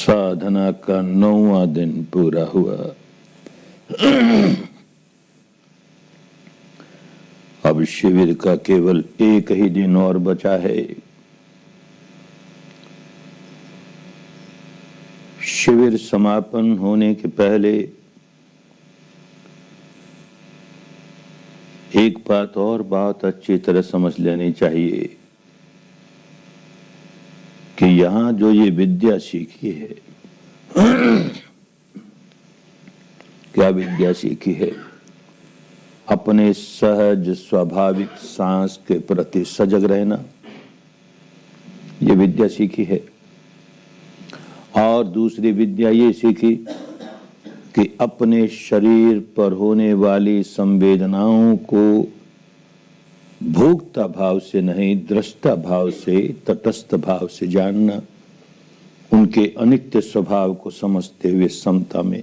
साधना का 9वां दिन पूरा हुआ। अब शिविर का केवल एक ही दिन और बचा है। शिविर समापन होने के पहले एक बात अच्छी तरह समझ लेनी चाहिए कि यहां जो ये विद्या सीखी है, क्या विद्या सीखी है? अपने सहज स्वाभाविक सांस के प्रति सजग रहना, ये विद्या सीखी है। और दूसरी विद्या ये सीखी कि अपने शरीर पर होने वाली संवेदनाओं को भोक्ता भाव से नहीं, दृष्टा भाव से, तटस्थ भाव से जानना, उनके अनित्य स्वभाव को समझते हुए समता में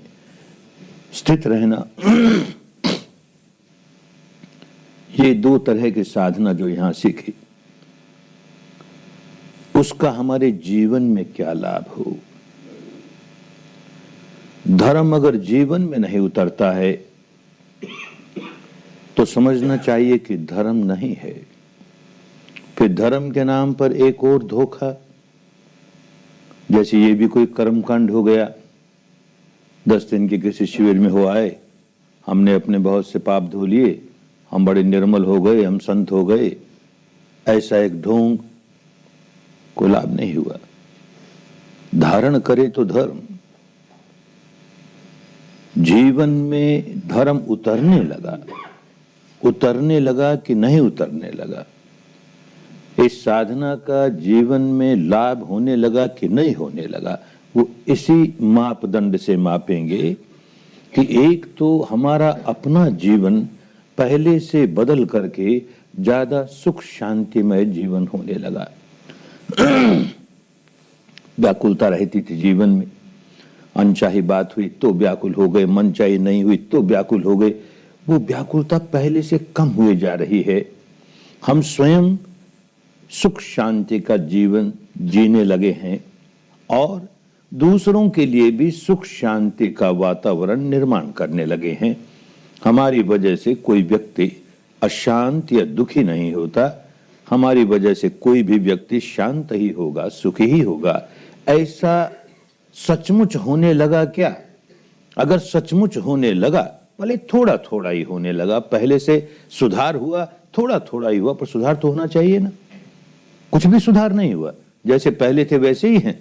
स्थित रहना। ये दो तरह की साधना जो यहां सीखी, उसका हमारे जीवन में क्या लाभ हो। धर्म अगर जीवन में नहीं उतरता है तो समझना चाहिए कि धर्म नहीं है। फिर धर्म के नाम पर एक और धोखा, जैसे ये भी कोई कर्मकांड हो गया। 10 दिन के किसी शिविर में हो आए, हमने अपने बहुत से पाप धो लिए, हम बड़े निर्मल हो गए, हम संत हो गए, ऐसा एक ढोंग, कोई लाभ नहीं हुआ। धारण करे तो धर्म, जीवन में धर्म उतरने लगा कि नहीं उतरने लगा, इस साधना का जीवन में लाभ होने लगा कि नहीं होने लगा, वो इसी मापदंड से मापेंगे कि एक तो हमारा अपना जीवन पहले से बदल करके ज्यादा सुख शांतिमय जीवन होने लगा। व्याकुलता रहती थी जीवन में, अनचाही बात हुई तो व्याकुल हो गए, मनचाही नहीं हुई तो व्याकुल हो गए। वो व्याकुलता पहले से कम हुए जा रही है। हम स्वयं सुख शांति का जीवन जीने लगे हैं और दूसरों के लिए भी सुख शांति का वातावरण निर्माण करने लगे हैं। हमारी वजह से कोई व्यक्ति अशांत या दुखी नहीं होता, हमारी वजह से कोई भी व्यक्ति शांत ही होगा, सुखी ही होगा। ऐसा सचमुच होने लगा क्या? अगर सचमुच होने लगा, भले थोड़ा थोड़ा ही होने लगा, पहले से सुधार हुआ, थोड़ा थोड़ा ही हुआ, पर सुधार तो होना चाहिए ना। कुछ भी सुधार नहीं हुआ, जैसे पहले थे वैसे ही हैं।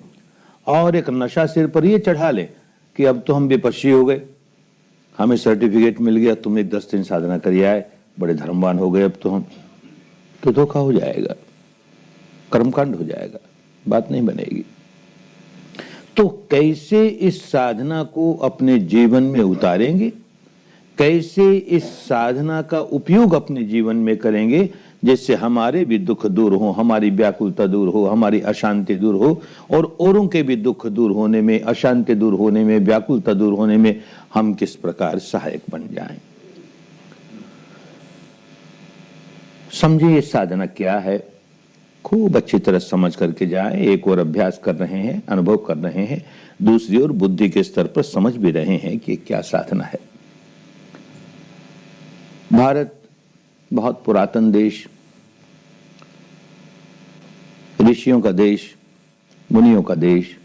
और एक नशा सिर पर ये चढ़ा ले कि अब तो हम विपक्षी हो गए, हमें सर्टिफिकेट मिल गया, तुमने 10 दिन साधना करी आए, बड़े धर्मवान हो गए अब तो हम, तो धोखा हो जाएगा, कर्मकांड हो जाएगा, बात नहीं बनेगी। तो कैसे इस साधना को अपने जीवन में उतारेंगे, कैसे इस साधना का उपयोग अपने जीवन में करेंगे जिससे हमारे भी दुख दूर हो, हमारी व्याकुलता दूर हो, हमारी अशांति दूर हो और औरों के भी दुख दूर होने में, अशांति दूर होने में, व्याकुलता दूर होने में हम किस प्रकार सहायक बन जाएं। समझिए साधना क्या है, खूब अच्छी तरह समझ करके जाएं। एक और अभ्यास कर रहे हैं, अनुभव कर रहे हैं, दूसरी ओर बुद्धि के स्तर पर समझ भी रहे हैं कि क्या साधना है। भारत बहुत पुरातन देश, ऋषियों का देश, मुनियों का देश,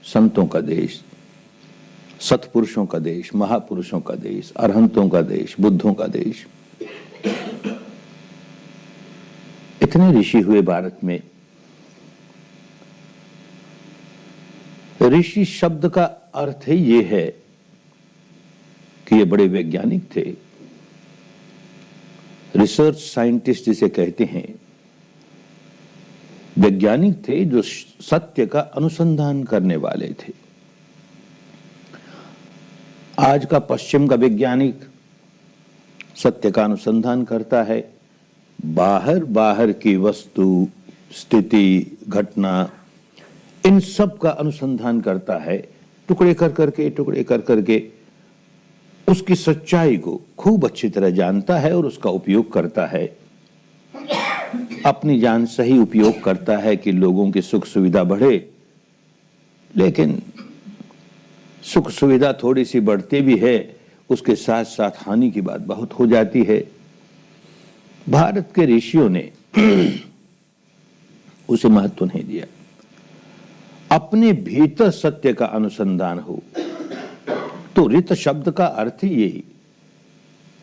संतों का देश, सत्पुरुषों का देश, महापुरुषों का देश, अरहंतों का देश, बुद्धों का देश। इतने ऋषि हुए भारत में। ऋषि शब्द का अर्थ ही ये है कि ये बड़े वैज्ञानिक थे, रिसर्च साइंटिस्ट जिसे कहते हैं, वैज्ञानिक थे जो सत्य का अनुसंधान करने वाले थे। आज का पश्चिम का वैज्ञानिक सत्य का अनुसंधान करता है, बाहर की वस्तु, स्थिति, घटना, इन सब का अनुसंधान करता है, टुकड़े कर करके उसकी सच्चाई को खूब अच्छी तरह जानता है और उसका उपयोग करता है। अपनी जान सही उपयोग करता है कि लोगों की सुख सुविधा बढ़े, लेकिन सुख सुविधा थोड़ी सी बढ़ती भी है, उसके साथ साथ हानि की बात बहुत हो जाती है। भारत के ऋषियों ने उसे महत्व नहीं दिया। अपने भीतर सत्य का अनुसंधान हो। तो ऋत शब्द का अर्थ ही यही,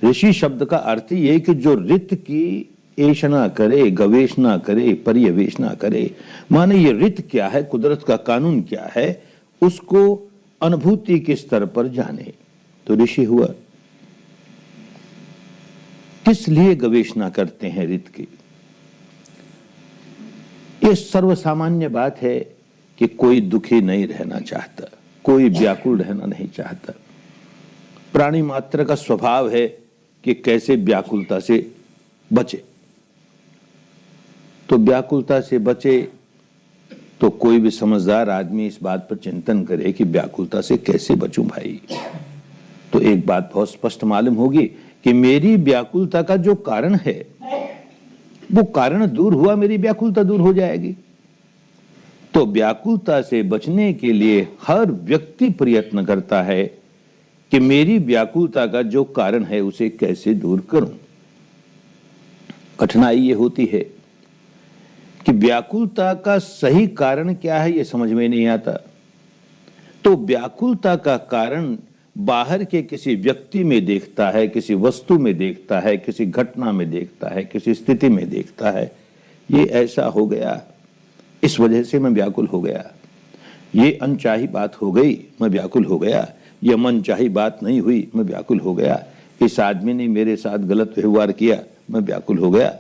ऋषि शब्द का अर्थ यही कि जो ऋत की ऐषणा करे, गवेषणा करे, पर्यवेक्षणा करे, माने ये ऋत क्या है, कुदरत का कानून क्या है, उसको अनुभूति के स्तर पर जाने, तो ऋषि हुआ। किस लिए गवेषणा करते हैं ऋत की? ये सर्वसामान्य बात है कि कोई दुखी नहीं रहना चाहता, कोई व्याकुल रहना नहीं चाहता। प्राणी मात्र का स्वभाव है कि कैसे व्याकुलता से बचे। तो व्याकुलता से बचे तो कोई भी समझदार आदमी इस बात पर चिंतन करे कि व्याकुलता से कैसे बचूं भाई। तो एक बात बहुत स्पष्ट मालूम होगी कि मेरी व्याकुलता का जो कारण है वो कारण दूर हुआ, मेरी व्याकुलता दूर हो जाएगी। तो व्याकुलता से बचने के लिए हर व्यक्ति प्रयत्न करता है कि मेरी व्याकुलता का जो कारण है उसे कैसे दूर करूं। कठिनाई ये होती है कि व्याकुलता का सही कारण क्या है ये समझ में नहीं आता। तो व्याकुलता का कारण बाहर के किसी व्यक्ति में देखता है, किसी वस्तु में देखता है, किसी घटना में देखता है, किसी स्थिति में देखता है, ये ऐसा हो गया, इस वजह से मैं व्याकुल हो गया, ये अनचाही बात हो गई, मैं व्याकुल हो गया, ये मनचाही बात नहीं हुई, मैं व्याकुल हो गया, इस आदमी ने मेरे साथ गलत व्यवहार किया, मैं व्याकुल हो गया।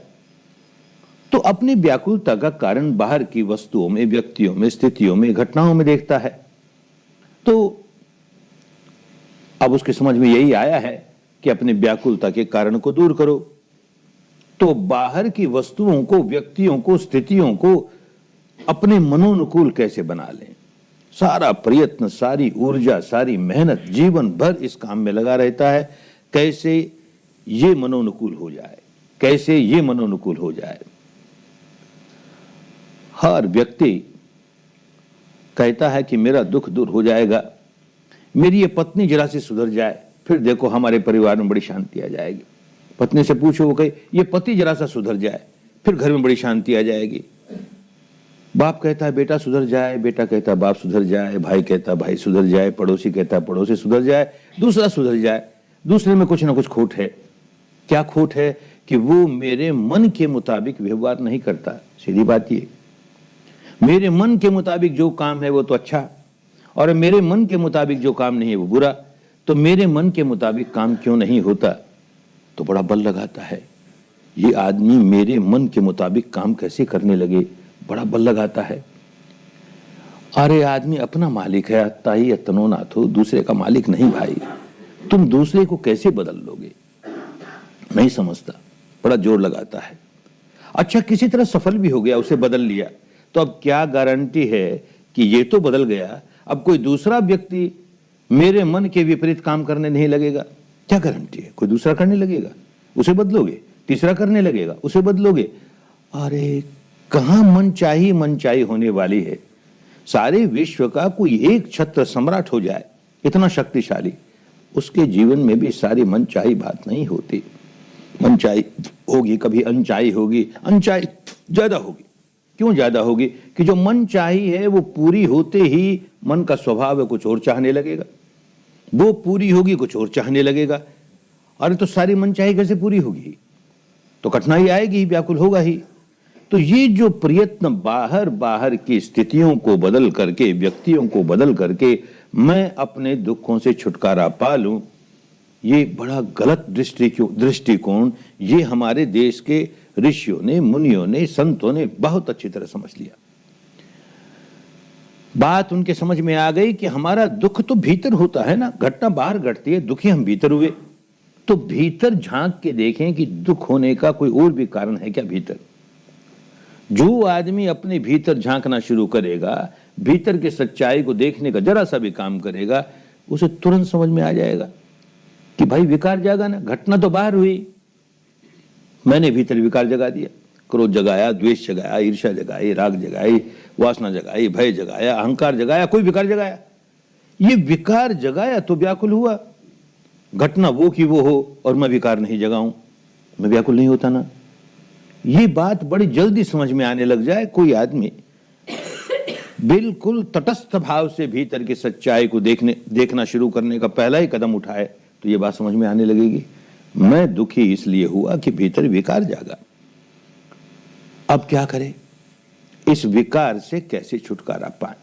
तो अपनी व्याकुलता का कारण बाहर की वस्तुओं में, व्यक्तियों में, स्थितियों में, घटनाओं में देखता है। तो अब उसके समझ में यही आया है कि अपनी व्याकुलता के कारण को दूर करो। तो बाहर की वस्तुओं को, व्यक्तियों को, स्थितियों को अपने मनोनुकूल कैसे बना लें, सारा प्रयत्न, सारी ऊर्जा, सारी मेहनत जीवन भर इस काम में लगा रहता है। कैसे ये मनोनुकूल हो जाए, कैसे ये मनोनुकूल हो जाए। हर व्यक्ति कहता है कि मेरा दुख दूर हो जाएगा, मेरी ये पत्नी जरा से सुधर जाए, फिर देखो हमारे परिवार में बड़ी शांति आ जाएगी। पत्नी से पूछो, वो कहे ये पति जरा सा सुधर जाए, फिर घर में बड़ी शांति आ जाएगी। बाप कहता है बेटा सुधर जाए, बेटा कहता है बाप सुधर जाए, भाई कहता है भाई सुधर जाए, पड़ोसी कहता है पड़ोसी सुधर जाए, दूसरा सुधर जाए। दूसरे में कुछ ना कुछ खोट है। क्या खोट है? कि वो मेरे मन के मुताबिक व्यवहार नहीं करता। सीधी बात ये, मेरे मन के मुताबिक जो काम है वो तो अच्छा, और मेरे मन के मुताबिक जो काम नहीं है वो बुरा। तो मेरे मन के मुताबिक काम क्यों नहीं होता? तो बड़ा बल लगाता है, ये आदमी मेरे मन के मुताबिक काम कैसे करने लगे, बड़ा बल लगाता है। अरे आदमी अपना मालिक है, अत्ताही अतनो नाथो, दूसरे का मालिक नहीं भाई। तुम दूसरे को कैसे बदल लोगे? नहीं समझता, बड़ा जोर लगाता है। अच्छा किसी तरह सफल भी हो गया, उसे बदल लिया, तो अब क्या गारंटी है कि ये तो बदल गया, अब कोई दूसरा व्यक्ति मेरे मन के विपरीत काम करने नहीं लगेगा? क्या गारंटी है? कोई दूसरा करने लगेगा, उसे बदलोगे, तीसरा करने लगेगा, उसे बदलोगे। अरे कहां मनचाही होने वाली है। सारे विश्व का कोई एक छत्र सम्राट हो जाए, इतना शक्तिशाली, उसके जीवन में भी सारी मनचाही बात नहीं होती। मनचाही होगी, कभी अनचाही होगी, अनचाही ज्यादा होगी। क्यों ज्यादा होगी? कि जो मन चाही है वो पूरी होते ही मन का स्वभाव है कुछ और चाहने लगेगा, वो पूरी होगी कुछ और चाहने लगेगा। अरे तो सारी मन चाही कैसे पूरी होगी? तो कठिनाई आएगी, व्याकुल होगा ही। तो ये जो प्रयत्न बाहर की स्थितियों को बदल करके, व्यक्तियों को बदल करके मैं अपने दुखों से छुटकारा पा लूं, ये बड़ा गलत दृष्टिकोण ये हमारे देश के ऋषियों ने, मुनियों ने, संतों ने बहुत अच्छी तरह समझ लिया। बात उनके समझ में आ गई कि हमारा दुख तो भीतर होता है ना, घटना बाहर घटती है, दुखी हम भीतर हुए। तो भीतर झांक के देखें कि दुख होने का कोई और भी कारण है क्या भीतर। जो आदमी अपने भीतर झांकना शुरू करेगा, भीतर की सच्चाई को देखने का जरा सा भी काम करेगा, उसे तुरंत समझ में आ जाएगा कि भाई विकार जागा ना, घटना तो बाहर हुई, मैंने भीतर विकार जगा दिया, क्रोध जगाया, द्वेष जगाया, ईर्ष्या जगाई, राग जगाई, वासना जगाई, भय जगाया, अहंकार जगाया, कोई विकार जगाया। ये विकार जगाया तो व्याकुल हुआ। घटना वो की वो हो और मैं विकार नहीं जगाऊं, मैं व्याकुल नहीं होता ना। ये बात बड़ी जल्दी समझ में आने लग जाए, कोई आदमी बिल्कुल तटस्थ भाव से भीतर की सच्चाई को देखना शुरू करने का पहला ही कदम उठाए तो ये बात समझ में आने लगेगी, मैं दुखी इसलिए हुआ कि भीतर विकार जागा। अब क्या करें, इस विकार से कैसे छुटकारा पाए?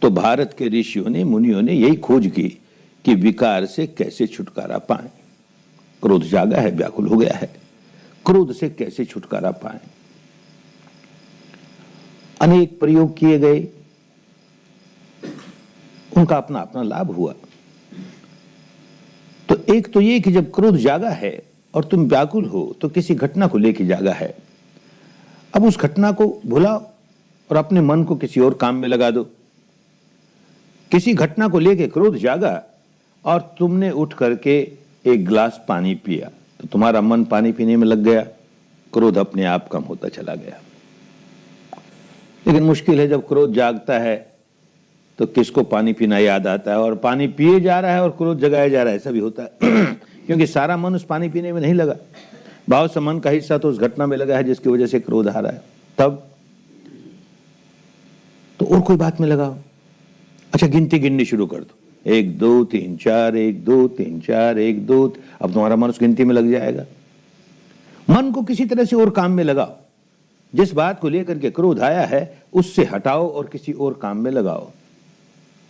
तो भारत के ऋषियों ने, मुनियों ने यही खोज की कि विकार से कैसे छुटकारा पाए। क्रोध जागा है, व्याकुल हो गया है, क्रोध से कैसे छुटकारा पाए? अनेक प्रयोग किए गए, उनका अपना अपना लाभ हुआ। तो एक तो ये कि जब क्रोध जागा है और तुम व्याकुल हो तो किसी घटना को लेकर जागा है, अब उस घटना को भुलाओ और अपने मन को किसी और काम में लगा दो। किसी घटना को लेकर क्रोध जागा और तुमने उठ करके एक गिलास पानी पिया तो तुम्हारा मन पानी पीने में लग गया, क्रोध अपने आप कम होता चला गया। लेकिन मुश्किल है, जब क्रोध जागता है तो किसको पानी पीना याद आता है, और पानी पिए जा रहा है और क्रोध जगाया जा रहा है, ऐसा भी होता है क्योंकि सारा मन उस पानी पीने में नहीं लगा, भाव से मन का हिस्सा तो उस घटना में लगा है जिसकी वजह से क्रोध आ रहा है। तब तो और कोई बात में लगाओ। अच्छा, गिनती गिननी शुरू कर दो, 1 2 3 4, 1 2 3 4, 1 2। अब तुम्हारा मन उस गिनती में लग जाएगा। मन को किसी तरह से और काम में लगाओ, जिस बात को लेकर के क्रोध आया है उससे हटाओ और किसी और काम में लगाओ।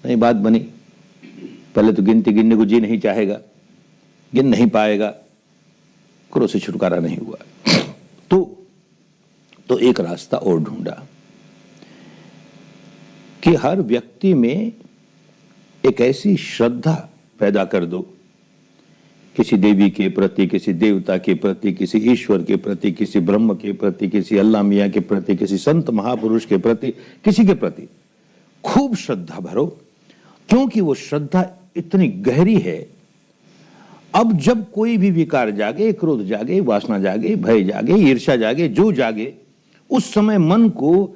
नहीं बात बनी। पहले तो गिनती गिनने को जी नहीं चाहेगा, गिन नहीं पाएगा, क्रोध से छुटकारा नहीं हुआ। तो एक रास्ता और ढूंढा कि हर व्यक्ति में एक ऐसी श्रद्धा पैदा कर दो किसी देवी के प्रति, किसी देवता के प्रति, किसी ईश्वर के प्रति, किसी ब्रह्म के प्रति, किसी अल्लाह मियां के प्रति, किसी संत महापुरुष के प्रति, किसी के प्रति खूब श्रद्धा भरो, क्योंकि वो श्रद्धा इतनी गहरी है। अब जब कोई भी विकार जागे, क्रोध जागे, वासना जागे, भय जागे, ईर्ष्या जागे, जो जागे, उस समय मन को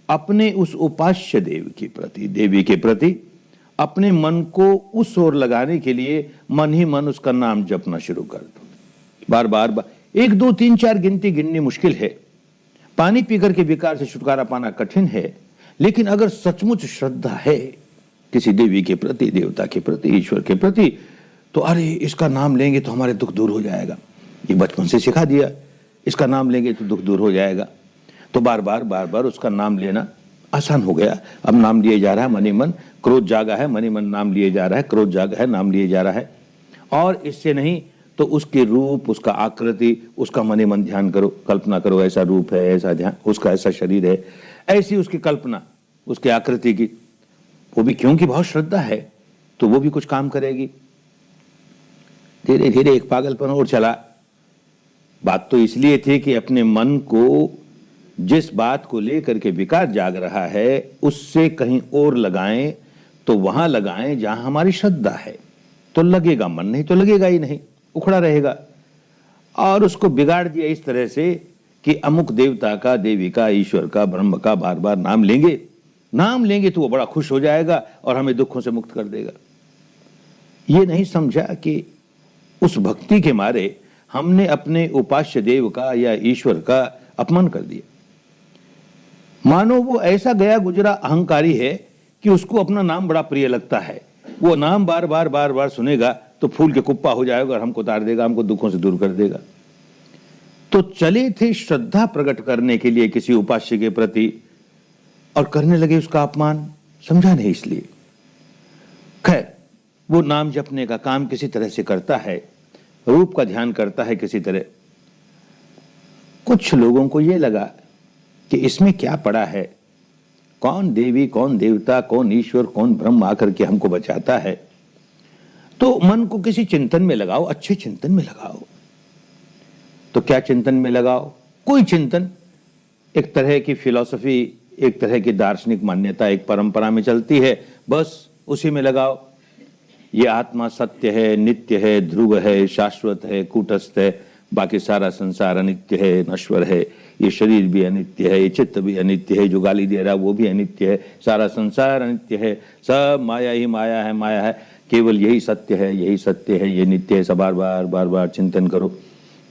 अपने उस उपास्य देव के प्रति, देवी के प्रति, अपने मन को उस ओर लगाने के लिए मन ही मन उसका नाम जपना शुरू कर दो। बार बार 1 2 3 4 गिनती गिननी मुश्किल है, पानी पीकर के विकार से छुटकारा पाना कठिन है। लेकिन अगर सचमुच श्रद्धा है किसी देवी के प्रति, देवता के प्रति, ईश्वर के प्रति, तो अरे इसका नाम लेंगे तो हमारे दुख दूर हो जाएगा, ये बचपन से सिखा दिया, इसका नाम लेंगे तो दुख दूर हो जाएगा। तो बार बार उसका नाम लेना आसान हो गया। अब नाम लिए जा रहा है मनी मन, क्रोध जागा है मनी मन नाम लिए जा रहा है, क्रोध जागा है नाम लिए जा रहा है। और इससे नहीं तो उसके रूप, उसका आकृति, उसका मनी मन ध्यान करो, कल्पना करो, ऐसा रूप है, ऐसा ध्यान, उसका ऐसा शरीर है, ऐसी उसकी कल्पना, उसकी आकृति की। वो भी क्योंकि बहुत श्रद्धा है तो वो भी कुछ काम करेगी। धीरे धीरे एक पागलपन और चला। बात तो इसलिए थी कि अपने मन को जिस बात को लेकर के विकार जाग रहा है उससे कहीं और लगाएं, तो वहां लगाएं जहां हमारी श्रद्धा है, तो लगेगा मन, नहीं तो लगेगा ही नहीं, उखड़ा रहेगा। और उसको बिगाड़ दिया इस तरह से कि अमुक देवता का, देवी का, ईश्वर का, ब्रह्म का बार बार नाम लेंगे तो वो बड़ा खुश हो जाएगा और हमें दुखों से मुक्त कर देगा। ये नहीं समझा कि उस भक्ति के मारे हमने अपने उपास्य देव का या ईश्वर का अपमान कर दिया। मानो वो ऐसा गया गुजरा अहंकारी है कि उसको अपना नाम बड़ा प्रिय लगता है, वो नाम बार बार सुनेगा तो फूल के कुप्पा हो जाएगा और हमको उतार देगा, हमको दुखों से दूर कर देगा। तो चले थे श्रद्धा प्रकट करने के लिए किसी उपास्य के प्रति और करने लगे उसका अपमान, समझा नहीं इसलिए। खैर, वो नाम जपने का काम किसी तरह से करता है, रूप का ध्यान करता है किसी तरह। कुछ लोगों को ये लगा कि इसमें क्या पड़ा है, कौन देवी, कौन देवता, कौन ईश्वर, कौन ब्रह्म आकर के हमको बचाता है। तो मन को किसी चिंतन में लगाओ, अच्छे चिंतन में लगाओ। तो क्या चिंतन में लगाओ? कोई चिंतन, एक तरह की फिलॉसफी, एक तरह की दार्शनिक मान्यता एक परंपरा में चलती है, बस उसी में लगाओ। ये आत्मा सत्य है, नित्य है, ध्रुव है, शाश्वत है, कूटस्थ है, बाकी सारा संसार अनित्य है, नश्वर है। ये शरीर भी अनित्य है, ये चित्त भी अनित्य है, जो गाली दे रहा है वो भी अनित्य है, सारा संसार अनित्य है, सब माया ही माया है, माया है। केवल यही सत्य है, यही सत्य है, ये नित्य है। सब बार बार बार बार चिंतन करो,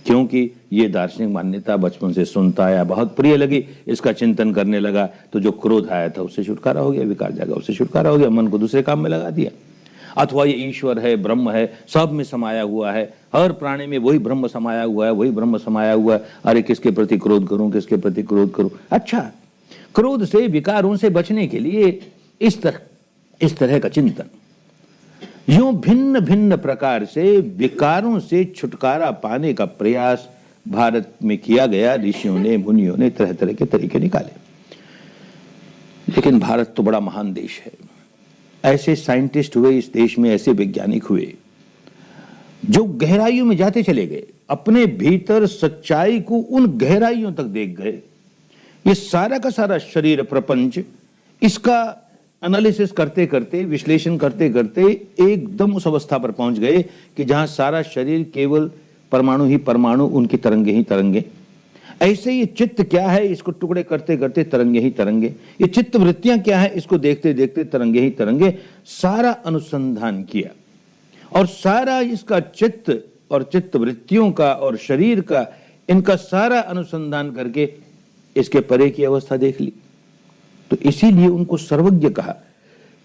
क्योंकि ये दार्शनिक मान्यता बचपन से सुनता आया, बहुत प्रिय लगी, इसका चिंतन करने लगा तो जो क्रोध आया था उससे छुटकारा हो गया, विकार जागा उससे छुटकारा हो गया, मन को दूसरे काम में लगा दिया। अथवा ये ईश्वर है, ब्रह्म है, सब में समाया हुआ है, हर प्राणी में वही ब्रह्म समाया हुआ है, वही ब्रह्म समाया हुआ है। अरे किसके प्रति क्रोध करूं, किसके प्रति क्रोध करूं। अच्छा, क्रोध से, विकारों से बचने के लिए इस तरह का चिंतन, यूं भिन्न भिन्न प्रकार से विकारों से छुटकारा पाने का प्रयास भारत में किया गया। ऋषियों ने, मुनियों ने तरह तरह के तरीके निकाले। लेकिन भारत तो बड़ा महान देश है, ऐसे साइंटिस्ट हुए इस देश में, ऐसे वैज्ञानिक हुए जो गहराइयों में जाते चले गए, अपने भीतर सच्चाई को उन गहराइयों तक देख गए। ये सारा का सारा शरीर प्रपंच, इसका एनालिसिस करते करते, विश्लेषण करते करते एकदम उस अवस्था पर पहुंच गए कि जहां सारा शरीर केवल परमाणु ही परमाणु, उनकी तरंगे ही तरंगे। ऐसे ये चित्त क्या है, इसको टुकड़े करते करते तरंगे ही तरंगे। ये चित्त वृत्तियां क्या है, इसको देखते देखते तरंगे ही तरंगे। सारा अनुसंधान किया और सारा इसका चित्त और चित्त वृत्तियों का और शरीर का, इनका सारा अनुसंधान करके इसके परे की अवस्था देख ली। तो इसीलिए उनको सर्वज्ञ कहा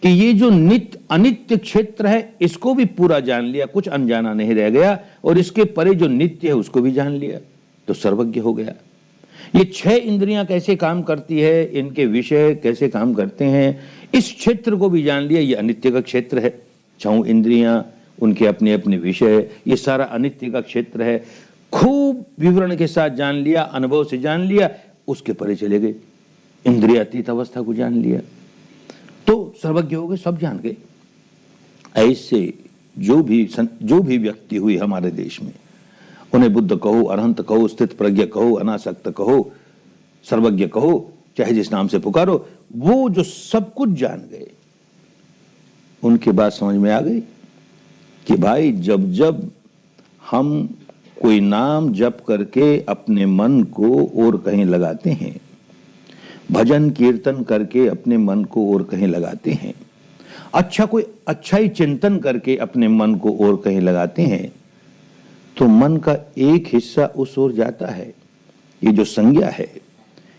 कि ये जो नित्य अनित्य क्षेत्र है इसको भी पूरा जान लिया, कुछ अनजाना नहीं रह गया, और इसके परे जो नित्य है उसको भी जान लिया, तो सर्वज्ञ हो गया। ये 6 इंद्रियां कैसे काम करती है, इनके विषय कैसे काम करते हैं, इस क्षेत्र को भी जान लिया। ये अनित्य का क्षेत्र है, 6 इंद्रियां, उनके अपने अपने विषय, ये सारा अनित्य का क्षेत्र है। खूब विवरण के साथ जान लिया, अनुभव से जान लिया, उसके परे चले गए, इंद्रियातीत अवस्था को जान लिया, तो सर्वज्ञ हो गए, सब जान गए। ऐसे जो भी व्यक्ति हुई हमारे देश में, उन्हें बुद्ध कहो, अरहंत कहो, स्थित प्रज्ञ कहो, अनासक्त कहो, सर्वज्ञ कहो, चाहे जिस नाम से पुकारो, वो जो सब कुछ जान गए, उनकी बात समझ में आ गई कि भाई जब जब हम कोई नाम जप करके अपने मन को और कहीं लगाते हैं, भजन कीर्तन करके अपने मन को और कहीं लगाते हैं, कोई अच्छा ही चिंतन करके अपने मन को और कहीं लगाते हैं, तो मन का एक हिस्सा उस ओर जाता है। ये जो संज्ञा है,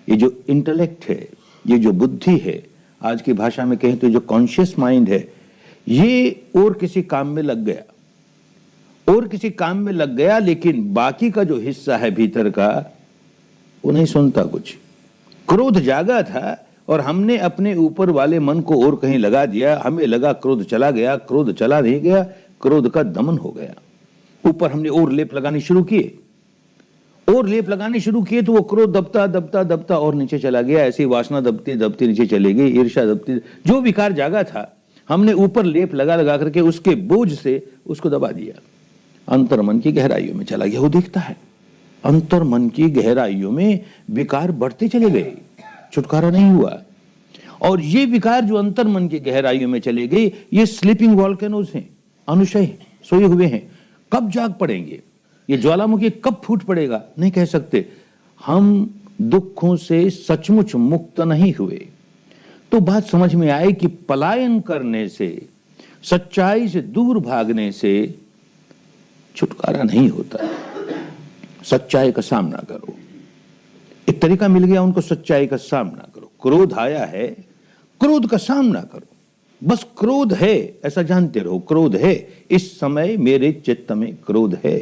ये जो इंटेलेक्ट है, ये जो बुद्धि है, आज की भाषा में कहें तो जो कॉन्शियस माइंड है, ये और किसी काम में लग गया, और किसी काम में लग गया। लेकिन बाकी का जो हिस्सा है भीतर का, वो नहीं सुनता कुछ। क्रोध जागा था और हमने अपने ऊपर वाले मन को और कहीं लगा दिया, हमें लगा क्रोध चला गया, क्रोध चला नहीं गया, क्रोध का दमन हो गया। ऊपर हमने और लेप लगाने शुरू किए, और लेप लगाने शुरू किए, तो वो क्रोध दबता दबता दबता और नीचे चला गया। ऐसी वासना दबती दबती नीचे चली गई, ईर्ष्या दबती, जो विकार जागा था हमने ऊपर लेप लगा लगा करके उसके बोझ से उसको दबा दिया, अंतर मन की गहराइयों में चला गया। वो दिखता है, अंतर मन की गहराइयों में विकार बढ़ते चले गए, छुटकारा नहीं हुआ। और ये विकार जो अंतर मन की गहराइयों में चले गए, ये स्लीपिंग वॉल्केनोज हैं, अनुशय सोए हुए हैं। कब जाग पड़ेंगे, ये ज्वालामुखी कब फूट पड़ेगा, नहीं कह सकते। हम दुखों से सचमुच मुक्त नहीं हुए। तो बात समझ में आए कि पलायन करने से, सच्चाई से दूर भागने से छुटकारा नहीं होता। सच्चाई का सामना करो। एक तरीका मिल गया उनको, सच्चाई का सामना करो। क्रोध आया है, क्रोध का सामना करो। बस क्रोध है ऐसा जानते रहो, क्रोध है, इस समय मेरे चित्त में क्रोध है।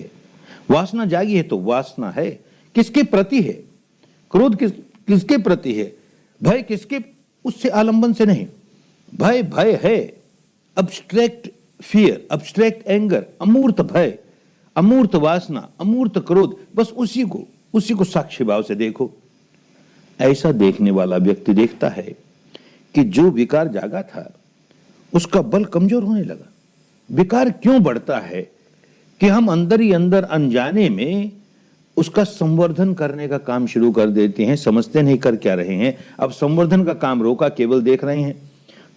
वासना जागी है तो वासना है, किसके प्रति है क्रोध, किसके प्रति है, भय किसके, उससे आलंबन से नहीं। भय है अब्स्ट्रैक्ट फियर, अब्स्ट्रैक्ट एंगर, अमूर्त भय, अमूर्त वासना, अमूर्त क्रोध, बस उसी को साक्षी भाव से देखो। ऐसा देखने वाला व्यक्ति देखता है कि जो विकार जागा था उसका बल कमजोर होने लगा। विकार क्यों बढ़ता है कि हम अंदर ही अंदर अनजाने में उसका संवर्धन करने का काम शुरू कर देते हैं, समझते नहीं कर क्या रहे हैं। अब संवर्धन का काम रोका, केवल देख रहे हैं,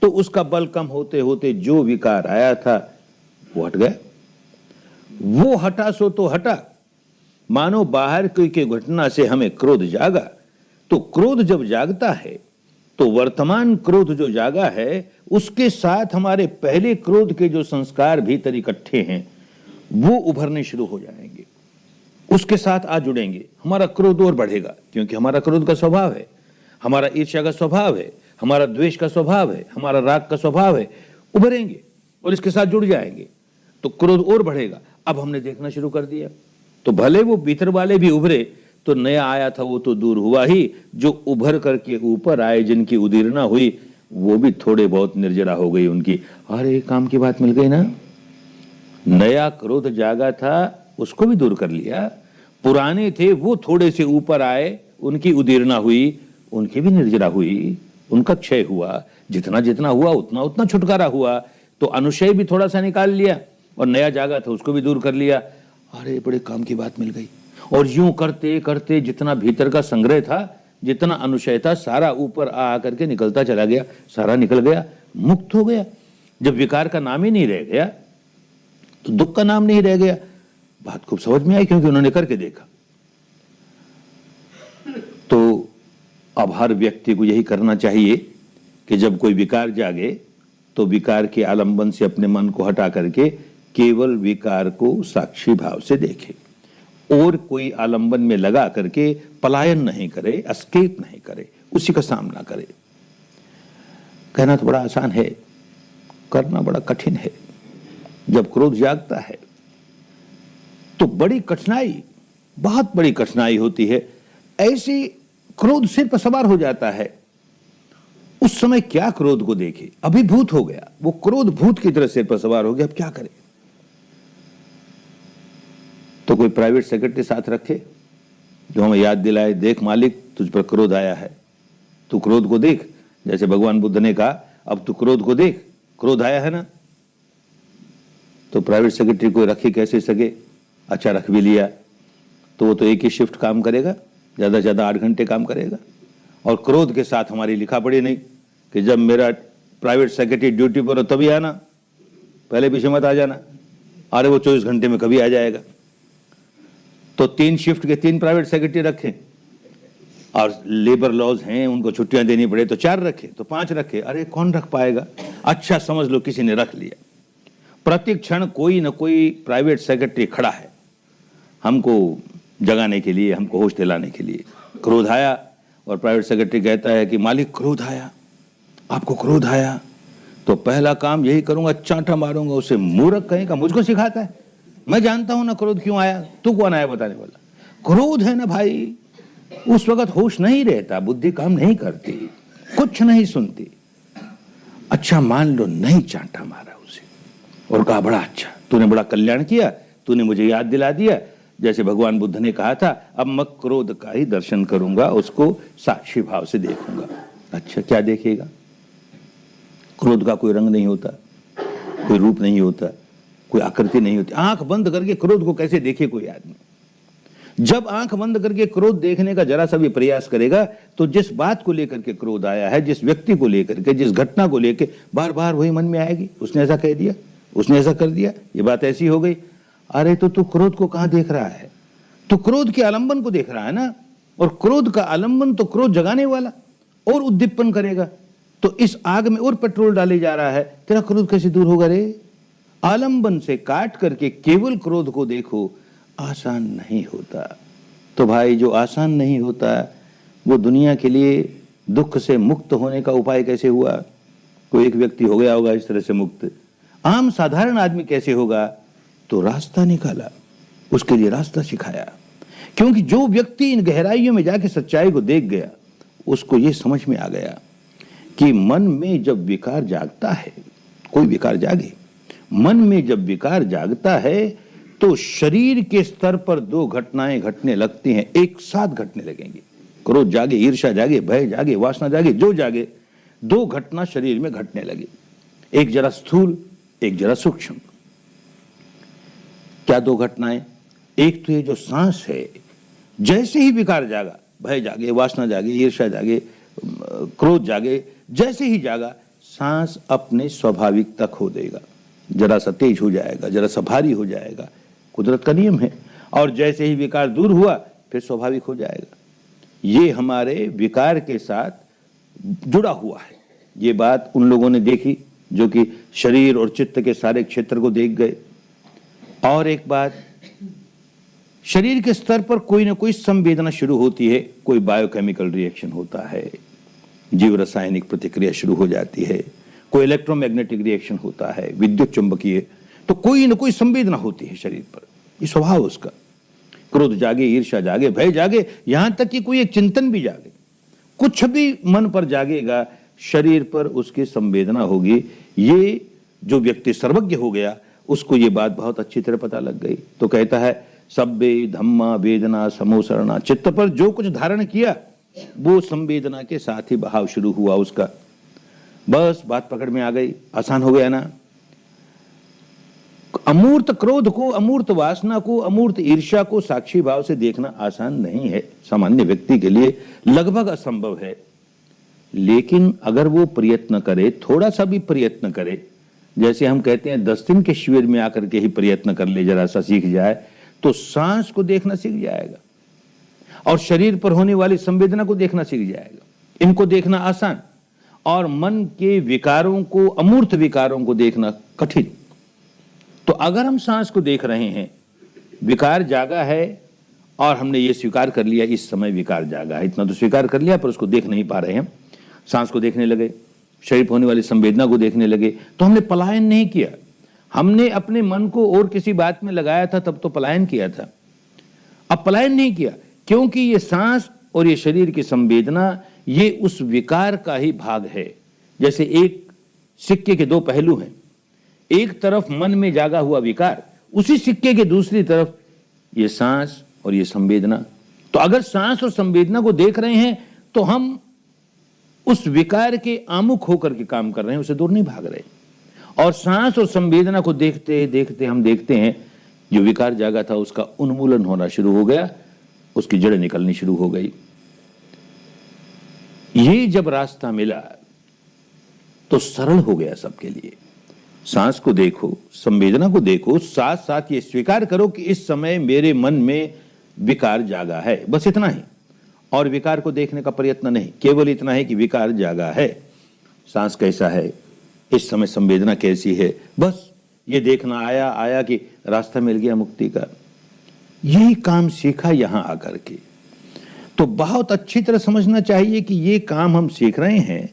तो उसका बल कम होते होते जो विकार आया था वो हट गया। वो हटा सो तो हटा, मानो बाहर की घटना से हमें क्रोध जागा। तो क्रोध जब जागता है तो वर्तमान क्रोध जो जागा है उसके साथ हमारे पहले क्रोध के जो संस्कार भीतर इकट्ठे हैं वो उभरने शुरू हो जाएंगे, उसके साथ आ जुड़ेंगे। हमारा क्रोध और बढ़ेगा, क्योंकि हमारा क्रोध का स्वभाव है, हमारा ईर्ष्या का स्वभाव है, हमारा द्वेष का स्वभाव है, हमारा राग का स्वभाव है। उभरेंगे और इसके साथ जुड़ जाएंगे तो क्रोध और बढ़ेगा। अब हमने देखना शुरू कर दिया तो भले वो भीतर वाले भी उभरे, तो नया आया था वो तो दूर हुआ ही, जो उभर करके ऊपर आए, जिनकी उदीरना हुई, वो भी थोड़े बहुत निर्जरा हो गई उनकी। अरे काम की बात मिल गई ना, नया क्रोध जागा था उसको भी दूर कर लिया, पुराने थे वो थोड़े से ऊपर आए, उनकी उदीरना हुई, उनकी भी निर्जरा हुई, उनका क्षय हुआ। जितना जितना हुआ उतना उतना छुटकारा हुआ। तो अनुशय भी थोड़ा सा निकाल लिया और नया जागा था उसको भी दूर कर लिया। अरे बड़े काम की बात मिल गई। और यूं करते करते जितना भीतर का संग्रह था, जितना अनुशय था, सारा ऊपर आ करके निकलता चला गया, सारा निकल गया, मुक्त हो गया। जब विकार का नाम ही नहीं रह गया तो दुख का नाम नहीं रह गया। बात खूब समझ में आई, क्योंकि उन्होंने करके देखा। तो अब हर व्यक्ति को यही करना चाहिए कि जब कोई विकार जागे तो विकार के आलंबन से अपने मन को हटा करके केवल विकार को साक्षी भाव से देखे, और कोई आलंबन में लगा करके पलायन नहीं करे, एस्केप नहीं करे, उसी का सामना करे। कहना तो बड़ा आसान है, करना बड़ा कठिन है। जब क्रोध जागता है तो बड़ी कठिनाई, बहुत बड़ी कठिनाई होती है। ऐसी क्रोध सिर पर सवार हो जाता है, उस समय क्या क्रोध को देखे, अभिभूत हो गया, वो क्रोध भूत की तरह सिर पर सवार हो गया। अब क्या करे? तो कोई प्राइवेट सेक्रेटरी साथ रखे जो हमें याद दिलाए, देख मालिक तुझ पर क्रोध आया है, तू क्रोध को देख। जैसे भगवान बुद्ध ने कहा अब तू क्रोध को देख, क्रोध आया है ना। तो प्राइवेट सेक्रेटरी को रखे कैसे सके, अच्छा रख भी लिया तो वो तो एक ही शिफ्ट काम करेगा, ज्यादा से ज्यादा 8 घंटे काम करेगा। और क्रोध के साथ हमारी लिखा पड़ी नहीं कि जब मेरा प्राइवेट सेक्रेटरी ड्यूटी पर हो तभी आना, पहले पीछे मत आ जाना। अरे वो 24 घंटे में कभी आ जाएगा। तो 3 शिफ्ट के 3 प्राइवेट सेक्रेटरी रखें, और लेबर लॉज हैं उनको छुट्टियां देनी पड़े तो 4 रखे, तो 5 रखे। अरे कौन रख पाएगा? अच्छा समझ लो किसी ने रख लिया। प्रति क्षण कोई न कोई प्राइवेट सेक्रेटरी खड़ा है हमको जगाने के लिए, हमको होश दिलाने के लिए। क्रोध आया और प्राइवेट सेक्रेटरी कहता है कि मालिक क्रोध आया, आपको क्रोध आया, तो पहला काम यही करूंगा, चांटा मारूंगा उसे। मूर्ख कहेगा, मुझको सिखाता है, मैं जानता हूं ना क्रोध क्यों आया, तू कौन आया बताने वाला? क्रोध है ना भाई। उस वक्त होश नहीं रहता, बुद्धि काम नहीं करती, कुछ नहीं सुनती। अच्छा मान लो नहीं चांटा मारा उसे और कहा बड़ा अच्छा, तूने बड़ा कल्याण किया, तूने मुझे याद दिला दिया। जैसे भगवान बुद्ध ने कहा था, अब मैं क्रोध का ही दर्शन करूंगा, उसको साक्षी भाव से देखूंगा। अच्छा क्या देखेगा? क्रोध का कोई रंग नहीं होता, कोई रूप नहीं होता, कोई आकृति नहीं होती। आंख बंद करके क्रोध को कैसे देखे कोई आदमी? जब आंख बंद करके क्रोध देखने का जरा सा भी प्रयास करेगा तो जिस बात को लेकर के क्रोध आया है, जिस व्यक्ति को लेकर के, जिस घटना को लेकर, बार बार वही मन में आएगी, उसने ऐसा कह दिया, उसने ऐसा कर दिया, ये बात ऐसी हो गई। अरे तो तू क्रोध को कहां देख रहा है? तो क्रोध के आलंबन को देख रहा है ना। और क्रोध का आलंबन तो क्रोध जगाने वाला और उद्दीपन करेगा। तो इस आग में और पेट्रोल डाले जा रहा है, तेरा क्रोध कैसे दूर होगा रे? आलंबन से काट करके केवल क्रोध को देखो, आसान नहीं होता। तो भाई जो आसान नहीं होता वो दुनिया के लिए दुख से मुक्त होने का उपाय कैसे हुआ? कोई एक व्यक्ति हो गया होगा इस तरह से मुक्त, आम साधारण आदमी कैसे होगा? तो रास्ता निकाला, उसके लिए रास्ता सिखाया। क्योंकि जो व्यक्ति इन गहराइयों में जाके सच्चाई को देख गया, उसको ये समझ में आ गया कि मन में जब विकार जागता है, कोई विकार जागे, मन में जब विकार जागता है तो शरीर के स्तर पर 2 घटनाएं घटने लगती हैं, एक साथ घटने लगेंगी। क्रोध जागे, ईर्ष्या जागे, भय जागे, वासना जागे, जो जागे, 2 घटना शरीर में घटने लगी, एक जरा स्थूल, एक जरा सूक्ष्म। क्या 2 घटनाएं? एक तो ये जो सांस है, जैसे ही विकार जागा, भय जागे, वासना जागे, ईर्ष्या जागे, क्रोध जागे, जैसे ही जागा, सांस अपने स्वाभाविकता खो देगा, जरा सा तेज हो जाएगा, जरा सा भारी हो जाएगा। कुदरत का नियम है। और जैसे ही विकार दूर हुआ फिर स्वाभाविक हो जाएगा। ये हमारे विकार के साथ जुड़ा हुआ है। ये बात उन लोगों ने देखी जो कि शरीर और चित्त के सारे क्षेत्र को देख गए। और एक बात, शरीर के स्तर पर कोई ना कोई संवेदना शुरू होती है, कोई बायोकेमिकल रिएक्शन होता है, जीव रासायनिक प्रतिक्रिया शुरू हो जाती है, कोई इलेक्ट्रोमैग्नेटिक रिएक्शन होता है, विद्युत चुंबकीय, तो कोई ना कोई संवेदना होती है शरीर पर। ये स्वभाव उसका। क्रोध जागे, ईर्ष्या जागे, भय जागे, यहां तक कि कोई एक चिंतन भी जागे, कुछ भी मन पर जागेगा, शरीर पर उसकी संवेदना होगी। ये जो व्यक्ति सर्वज्ञ हो गया उसको ये बात बहुत अच्छी तरह पता लग गई। तो कहता है सब्बे धम्मा वेदना समोसरणा, चित्त पर जो कुछ धारण किया वो संवेदना के साथ ही बहाव शुरू हुआ उसका। बस बात पकड़ में आ गई, आसान हो गया ना। अमूर्त क्रोध को, अमूर्त वासना को, अमूर्त ईर्ष्या को साक्षी भाव से देखना आसान नहीं है, सामान्य व्यक्ति के लिए लगभग असंभव है। लेकिन अगर वो प्रयत्न करे, थोड़ा सा भी प्रयत्न करे, जैसे हम कहते हैं 10 दिन के शिविर में आकर के ही प्रयत्न कर ले, जरा सा सीख जाए, तो सांस को देखना सीख जाएगा और शरीर पर होने वाली संवेदना को देखना सीख जाएगा। इनको देखना आसान और मन के विकारों को, अमूर्त विकारों को देखना कठिन। तो अगर हम सांस को देख रहे हैं, विकार जागा है और हमने ये स्वीकार कर लिया इस समय विकार जागा है, इतना तो स्वीकार कर लिया, पर उसको देख नहीं पा रहे हैं, सांस को देखने लगे, शरीर पर होने वाली संवेदना को देखने लगे, तो हमने पलायन नहीं किया। हमने अपने मन को और किसी बात में लगाया था, तब तो पलायन किया था। अब पलायन नहीं किया, क्योंकि ये सांस और ये शरीर की संवेदना ये उस विकार का ही भाग है। जैसे एक सिक्के के दो पहलू हैं, एक तरफ मन में जागा हुआ विकार, उसी सिक्के के दूसरी तरफ ये सांस और ये संवेदना। तो अगर सांस और संवेदना को देख रहे हैं तो हम उस विकार के आमुख होकर के काम कर रहे हैं, उसे दूर नहीं भाग रहे। और सांस और संवेदना को देखते देखते हम देखते हैं जो विकार जागा था उसका उन्मूलन होना शुरू हो गया, उसकी जड़ें निकलनी शुरू हो गई। ये जब रास्ता मिला तो सरल हो गया सबके लिए। सांस को देखो, संवेदना को देखो, साथ साथ ये स्वीकार करो कि इस समय मेरे मन में विकार जागा है, बस इतना ही। और विकार को देखने का प्रयत्न नहीं, केवल इतना है कि विकार जागा है, सांस कैसा है, इस समय संवेदना कैसी है, बस ये देखना। आया आया कि रास्ता मिल गया मुक्ति का। यही काम सीखा यहां आकर के। तो बहुत अच्छी तरह समझना चाहिए कि ये काम हम सीख रहे हैं,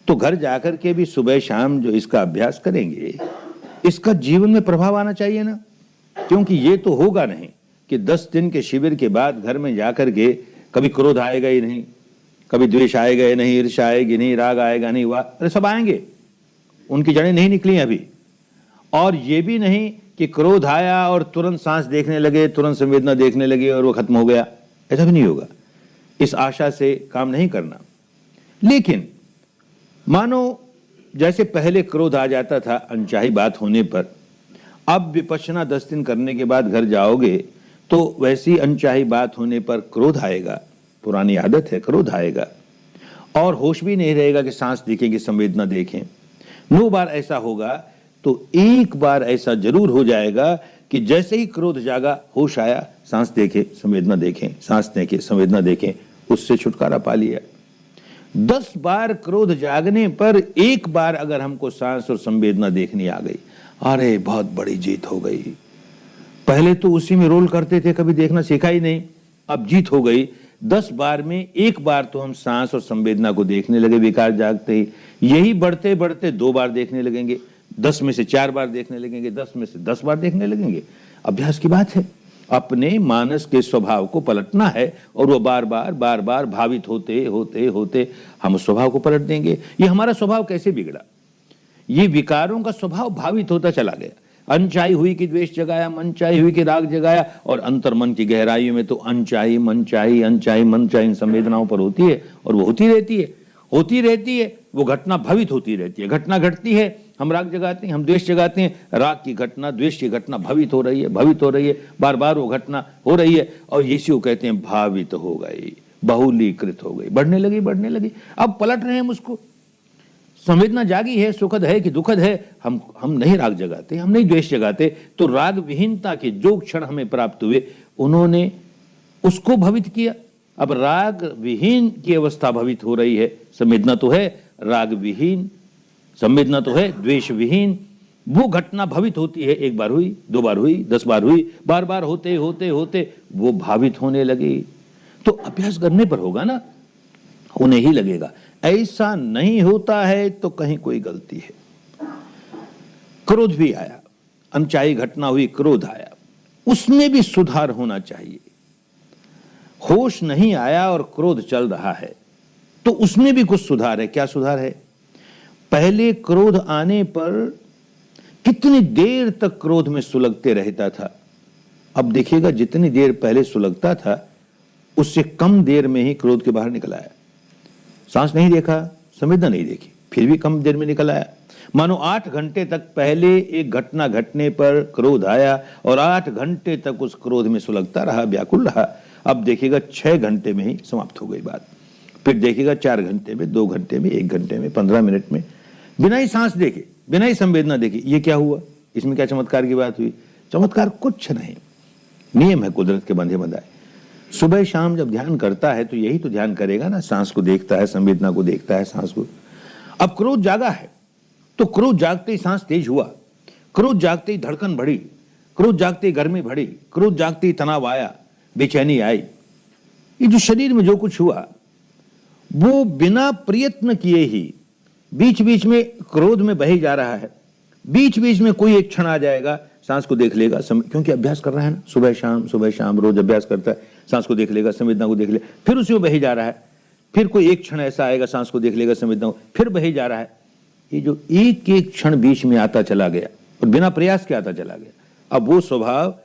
तो घर जाकर के भी सुबह शाम जो इसका अभ्यास करेंगे, इसका जीवन में प्रभाव आना चाहिए ना। क्योंकि ये तो होगा नहीं कि 10 दिन के शिविर के बाद घर में जाकर के कभी क्रोध आएगा ही नहीं, कभी द्वेष आएगा ही नहीं, ईर्ष्या आएगी नहीं, राग आएगा नहीं, वाह, अरे सब आएंगे, उनकी जड़ें नहीं निकली अभी। और ये भी नहीं कि क्रोध आया और तुरंत सांस देखने लगे, तुरंत संवेदना देखने लगे और वो खत्म हो गया, ऐसा भी नहीं होगा। इस आशा से काम नहीं करना। लेकिन मानो जैसे पहले क्रोध आ जाता था अनचाही बात होने पर, अब विपश्यना 10 दिन करने के बाद घर जाओगे तो वैसी अनचाही बात होने पर क्रोध आएगा, पुरानी आदत है, क्रोध आएगा और होश भी नहीं रहेगा कि सांस देखेंगे, संवेदना देखें। 9 बार ऐसा होगा तो एक बार ऐसा जरूर हो जाएगा कि जैसे ही क्रोध जागा, होश आया, सांस देखे, संवेदना देखें, सांस देखे, संवेदना देखें, उससे छुटकारा पा लिया। 10 बार क्रोध जागने पर एक बार अगर हमको सांस और संवेदना देखनी आ गई, अरे बहुत बड़ी जीत हो गई। पहले तो उसी में रोल करते थे, कभी देखना सीखा ही नहीं, अब जीत हो गई। 10 बार में एक बार तो हम सांस और संवेदना को देखने लगे विकार जागते ही। यही बढ़ते बढ़ते 2 बार देखने लगेंगे, 10 में से 4 बार देखने लगेंगे, 10 में से 10 बार देखने लगेंगे। अभ्यास की बात है, अपने मानस के स्वभाव को पलटना है और वो बार बार भावित होते होते होते हम उस स्वभाव को पलट देंगे। ये हमारा स्वभाव कैसे बिगड़ा? ये विकारों का स्वभाव भावित होता चला गया। अनचाही हुई कि द्वेष जगाया, मनचाही हुई कि राग जगाया, और अंतर मन की गहराइयों में तो अनचाही मनचाही अनचाही मनचाही संवेदनाओं पर होती है और वो होती रहती है। वो घटना भावित होती रहती है, घटना घटती है, हम राग जगाते हैं, हम द्वेष जगाते हैं, राग की घटना, द्वेष की घटना भावित हो रही है, बार बार वो घटना हो रही है और इसी को कहते हैं भावित हो गई, बहुलीकृत हो गई, बढ़ने लगी। अब पलट रहे हैं हम उसको। संवेदना जागी है, सुखद है कि दुखद है, हम नहीं राग जगाते, हम नहीं द्वेष जगाते। तो राग विहीनता के जो क्षण हमें प्राप्त हुए उन्होंने उसको भवित किया। अब राग विहीन की अवस्था भवित हो रही है, संवेदना तो है राग विहीन, संवेदना तो है द्वेष विहीन। वो घटना भवित होती है, एक बार हुई, दो बार हुई, 10 बार हुई, बार बार होते होते होते वो भावित होने लगी। तो अभ्यास करने पर होगा ना, होने ही लगेगा। ऐसा नहीं होता है तो कहीं कोई गलती है। क्रोध भी आया, अनचाही घटना हुई, क्रोध आया, उसमें भी सुधार होना चाहिए। होश नहीं आया और क्रोध चल रहा है तो उसमें भी कुछ सुधार है। क्या सुधार है? पहले क्रोध आने पर कितनी देर तक क्रोध में सुलगते रहता था, अब देखिएगा जितनी देर पहले सुलगता था उससे कम देर में ही क्रोध के बाहर निकल आया। सांस नहीं देखा, संवेदना नहीं देखी, फिर भी कम देर में निकल आया। मानो 8 घंटे तक पहले एक घटना घटने पर क्रोध आया और 8 घंटे तक उस क्रोध में सुलगता रहा, व्याकुल रहा। अब देखिएगा 6 घंटे में ही समाप्त हो गई बात। फिर देखिएगा 4 घंटे में, 2 घंटे में, 1 घंटे में, 15 मिनट में, बिना ही सांस देखे, बिना ही संवेदना देखे। ये क्या हुआ? इसमें क्या चमत्कार की बात हुई? चमत्कार कुछ नहीं, नियम है कुदरत के बंधे बंधाए। सुबह शाम जब ध्यान करता है तो यही तो ध्यान करेगा ना, सांस को देखता है, संवेदना को देखता है, सांस को। अब क्रोध जागा है तो क्रोध जागते ही सांस तेज हुआ, क्रोध जागते ही धड़कन बढ़ी, क्रोध जागते ही गर्मी बढ़ी, क्रोध जागते ही तनाव आया, बेचैनी आई। ये जो शरीर में जो कुछ हुआ वो बिना प्रयत्न किए ही बीच बीच में क्रोध में बहे जा रहा है। बीच बीच में कोई एक क्षण आ जाएगा, सांस को देख लेगा, क्योंकि अभ्यास कर रहा है ना, सुबह शाम रोज अभ्यास करता है, सांस को देख लेगा, संवेदना को देख लेगा, फिर उसी में बहे जा रहा है। फिर कोई एक क्षण ऐसा आएगा, सांस को देख लेगा, संवेदना को, फिर बहे जा रहा है। ये जो एक एक क्षण बीच में आता चला गया और बिना प्रयास के आता चला गया, अब वो स्वभाव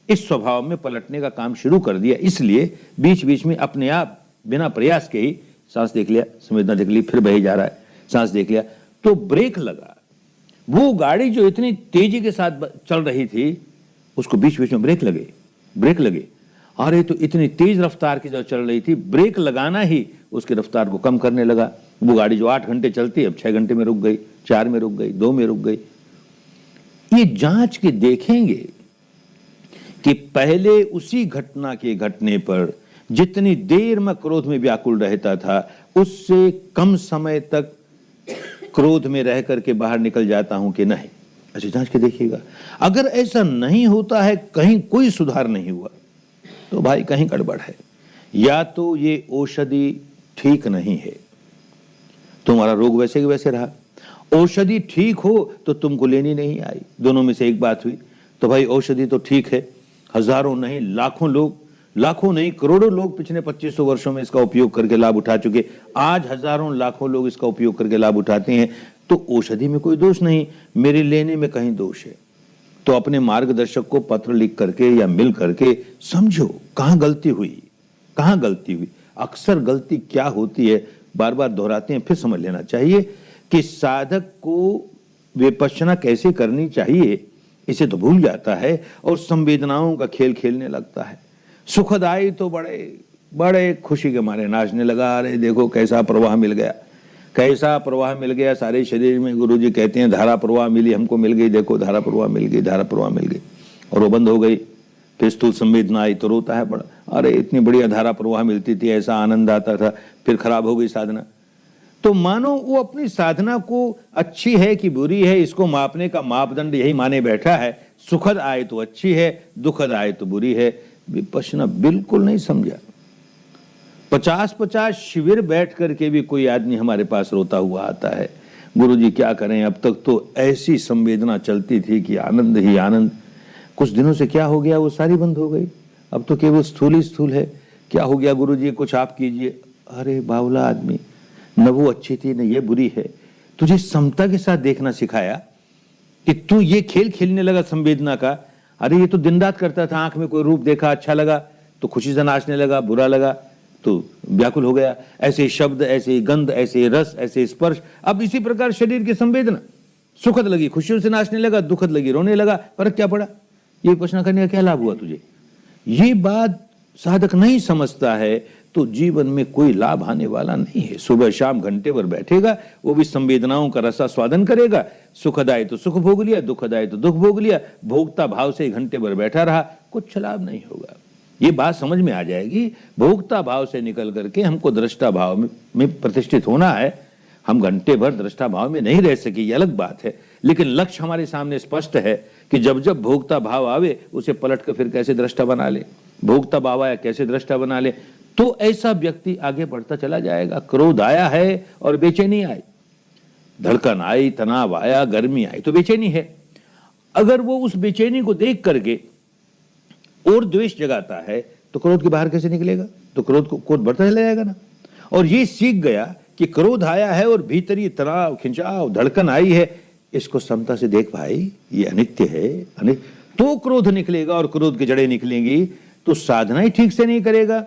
इस स्वभाव में पलटने का काम शुरू कर दिया। इसलिए बीच बीच में अपने आप बिना प्रयास के ही सांस देख लिया, संवेदना देख ली, फिर बहे जा रहा है, सांस देख लिया, तो ब्रेक लगा। वो गाड़ी जो इतनी तेजी के साथ चल रही थी उसको बीच बीच में ब्रेक लगे। अरे तो इतनी तेज रफ्तार की जो चल रही थी, ब्रेक लगाना ही उसकी रफ्तार को कम करने लगा। वो गाड़ी जो 8 घंटे चलती अब 6 घंटे में रुक गई, 4 में रुक गई, 2 में रुक गई। ये जांच के देखेंगे कि पहले उसी घटना के घटने पर जितनी देर में क्रोध में व्याकुल रहता था उससे कम समय तक क्रोध में रह करके बाहर निकल जाता हूं कि नहीं। अच्छा, जांच के देखिएगा। अगर ऐसा नहीं होता है, कहीं कोई सुधार नहीं हुआ, तो भाई कहीं गड़बड़ है। या तो ये औषधि ठीक नहीं है, तुम्हारा रोग वैसे के वैसे रहा। औषधि ठीक हो तो तुमको लेनी नहीं आई, दोनों में से एक बात हुई। तो भाई औषधि तो ठीक है, हजारों नहीं लाखों लोग, लाखों नहीं करोड़ों लोग पिछले 2500 वर्षों में इसका उपयोग करके लाभ उठा चुके, आज हजारों लाखों लोग इसका उपयोग करके लाभ उठाते हैं। तो औषधि में कोई दोष नहीं, मेरे लेने में कहीं दोष है। तो अपने मार्गदर्शक को पत्र लिख करके या मिल करके समझो कहां गलती हुई। अक्सर गलती क्या होती है, बार बार दोहराते हैं, फिर समझ लेना चाहिए कि साधक को विपश्यना कैसे करनी चाहिए इसे तो भूल जाता है और संवेदनाओं का खेल खेलने लगता है। सुखद आई तो बड़े खुशी के मारे नाचने लगा, अरे देखो कैसा प्रवाह मिल गया सारे शरीर में। गुरुजी कहते हैं धारा प्रवाह मिली, हमको मिल गई, देखो धारा प्रवाह मिल गई, और वो बंद हो गई। फिर स्थूल संवेदना आई तो रोता है बड़ा, अरे इतनी बढ़िया धारा प्रवाह मिलती थी, ऐसा आनंद आता था, फिर खराब हो गई साधना। तो मानो वो अपनी साधना को अच्छी है कि बुरी है इसको मापने का मापदंड यही माने बैठा है। सुखद आए तो अच्छी है, दुखद आए तो बुरी है। विपश्यना बिल्कुल नहीं समझा। 50-50 शिविर बैठ करके भी कोई आदमी हमारे पास रोता हुआ आता है, गुरुजी क्या करें, अब तक तो ऐसी संवेदना चलती थी कि आनंद ही आनंद, कुछ दिनों से क्या हो गया वो सारी बंद हो गई, अब तो केवल स्थूल ही स्थूल है। क्या हो गया गुरुजी, कुछ आप कीजिए। अरे बावला आदमी, न वो अच्छी थी न ये बुरी है। तुझे समता के साथ देखना सिखाया कि तू ये खेल खेलने लगा संवेदना का। अरे ये तो दिन रात करता था, आंख में कोई रूप देखा अच्छा लगा तो खुशी से नाचने लगा, बुरा लगा तो व्याकुल हो गया। ऐसे शब्द, ऐसे गंध, ऐसे रस, ऐसे स्पर्श। अब इसी प्रकार शरीर की संवेदना, सुखद लगी खुशियों से नाचने लगा, दुखद लगी रोने लगा, फर्क क्या पड़ा? ये प्रश्न करने का क्या लाभ हुआ तुझे? ये बात साधक नहीं समझता है तो जीवन में कोई लाभ आने वाला नहीं है। सुबह शाम घंटे भर बैठेगा, वो भी संवेदनाओं का रसास्वादन करेगा, सुखद आए तो सुख भोग लिया, दुखद आए तो दुख भोग लिया, भोक्ता भाव से घंटे भर बैठा रहा, कुछ लाभ नहीं होगा। ये बात समझ में आ जाएगी। भोक्ता भाव से निकल करके हमको दृष्टा भाव में प्रतिष्ठित होना है। हम घंटे भर दृष्टा भाव में नहीं रह सके, ये अलग बात है, लेकिन लक्ष्य हमारे सामने स्पष्ट है कि जब जब भोक्ता भाव आवे उसे पलट कर फिर कैसे दृष्टा बना ले, भोक्ता भाव आया कैसे दृष्टा बना ले, तो ऐसा व्यक्ति आगे बढ़ता चला जाएगा। क्रोध आया है और बेचैनी आई, धड़कन आई, तनाव आया, गर्मी आई तो बेचैनी है। अगर वो उस बेचैनी को देख करके और द्वेष जगाता है तो क्रोध के बाहर कैसे निकलेगा? तो क्रोध बढ़ता चला जाएगा ना। और ये सीख गया कि क्रोध आया है और भीतर ये तनाव, खिंचाव, धड़कन आई है, इसको समता से देख भाई, ये अनित्य है, तो क्रोध निकलेगा। और क्रोध की जड़ें निकलेंगी तो साधना ही ठीक से नहीं करेगा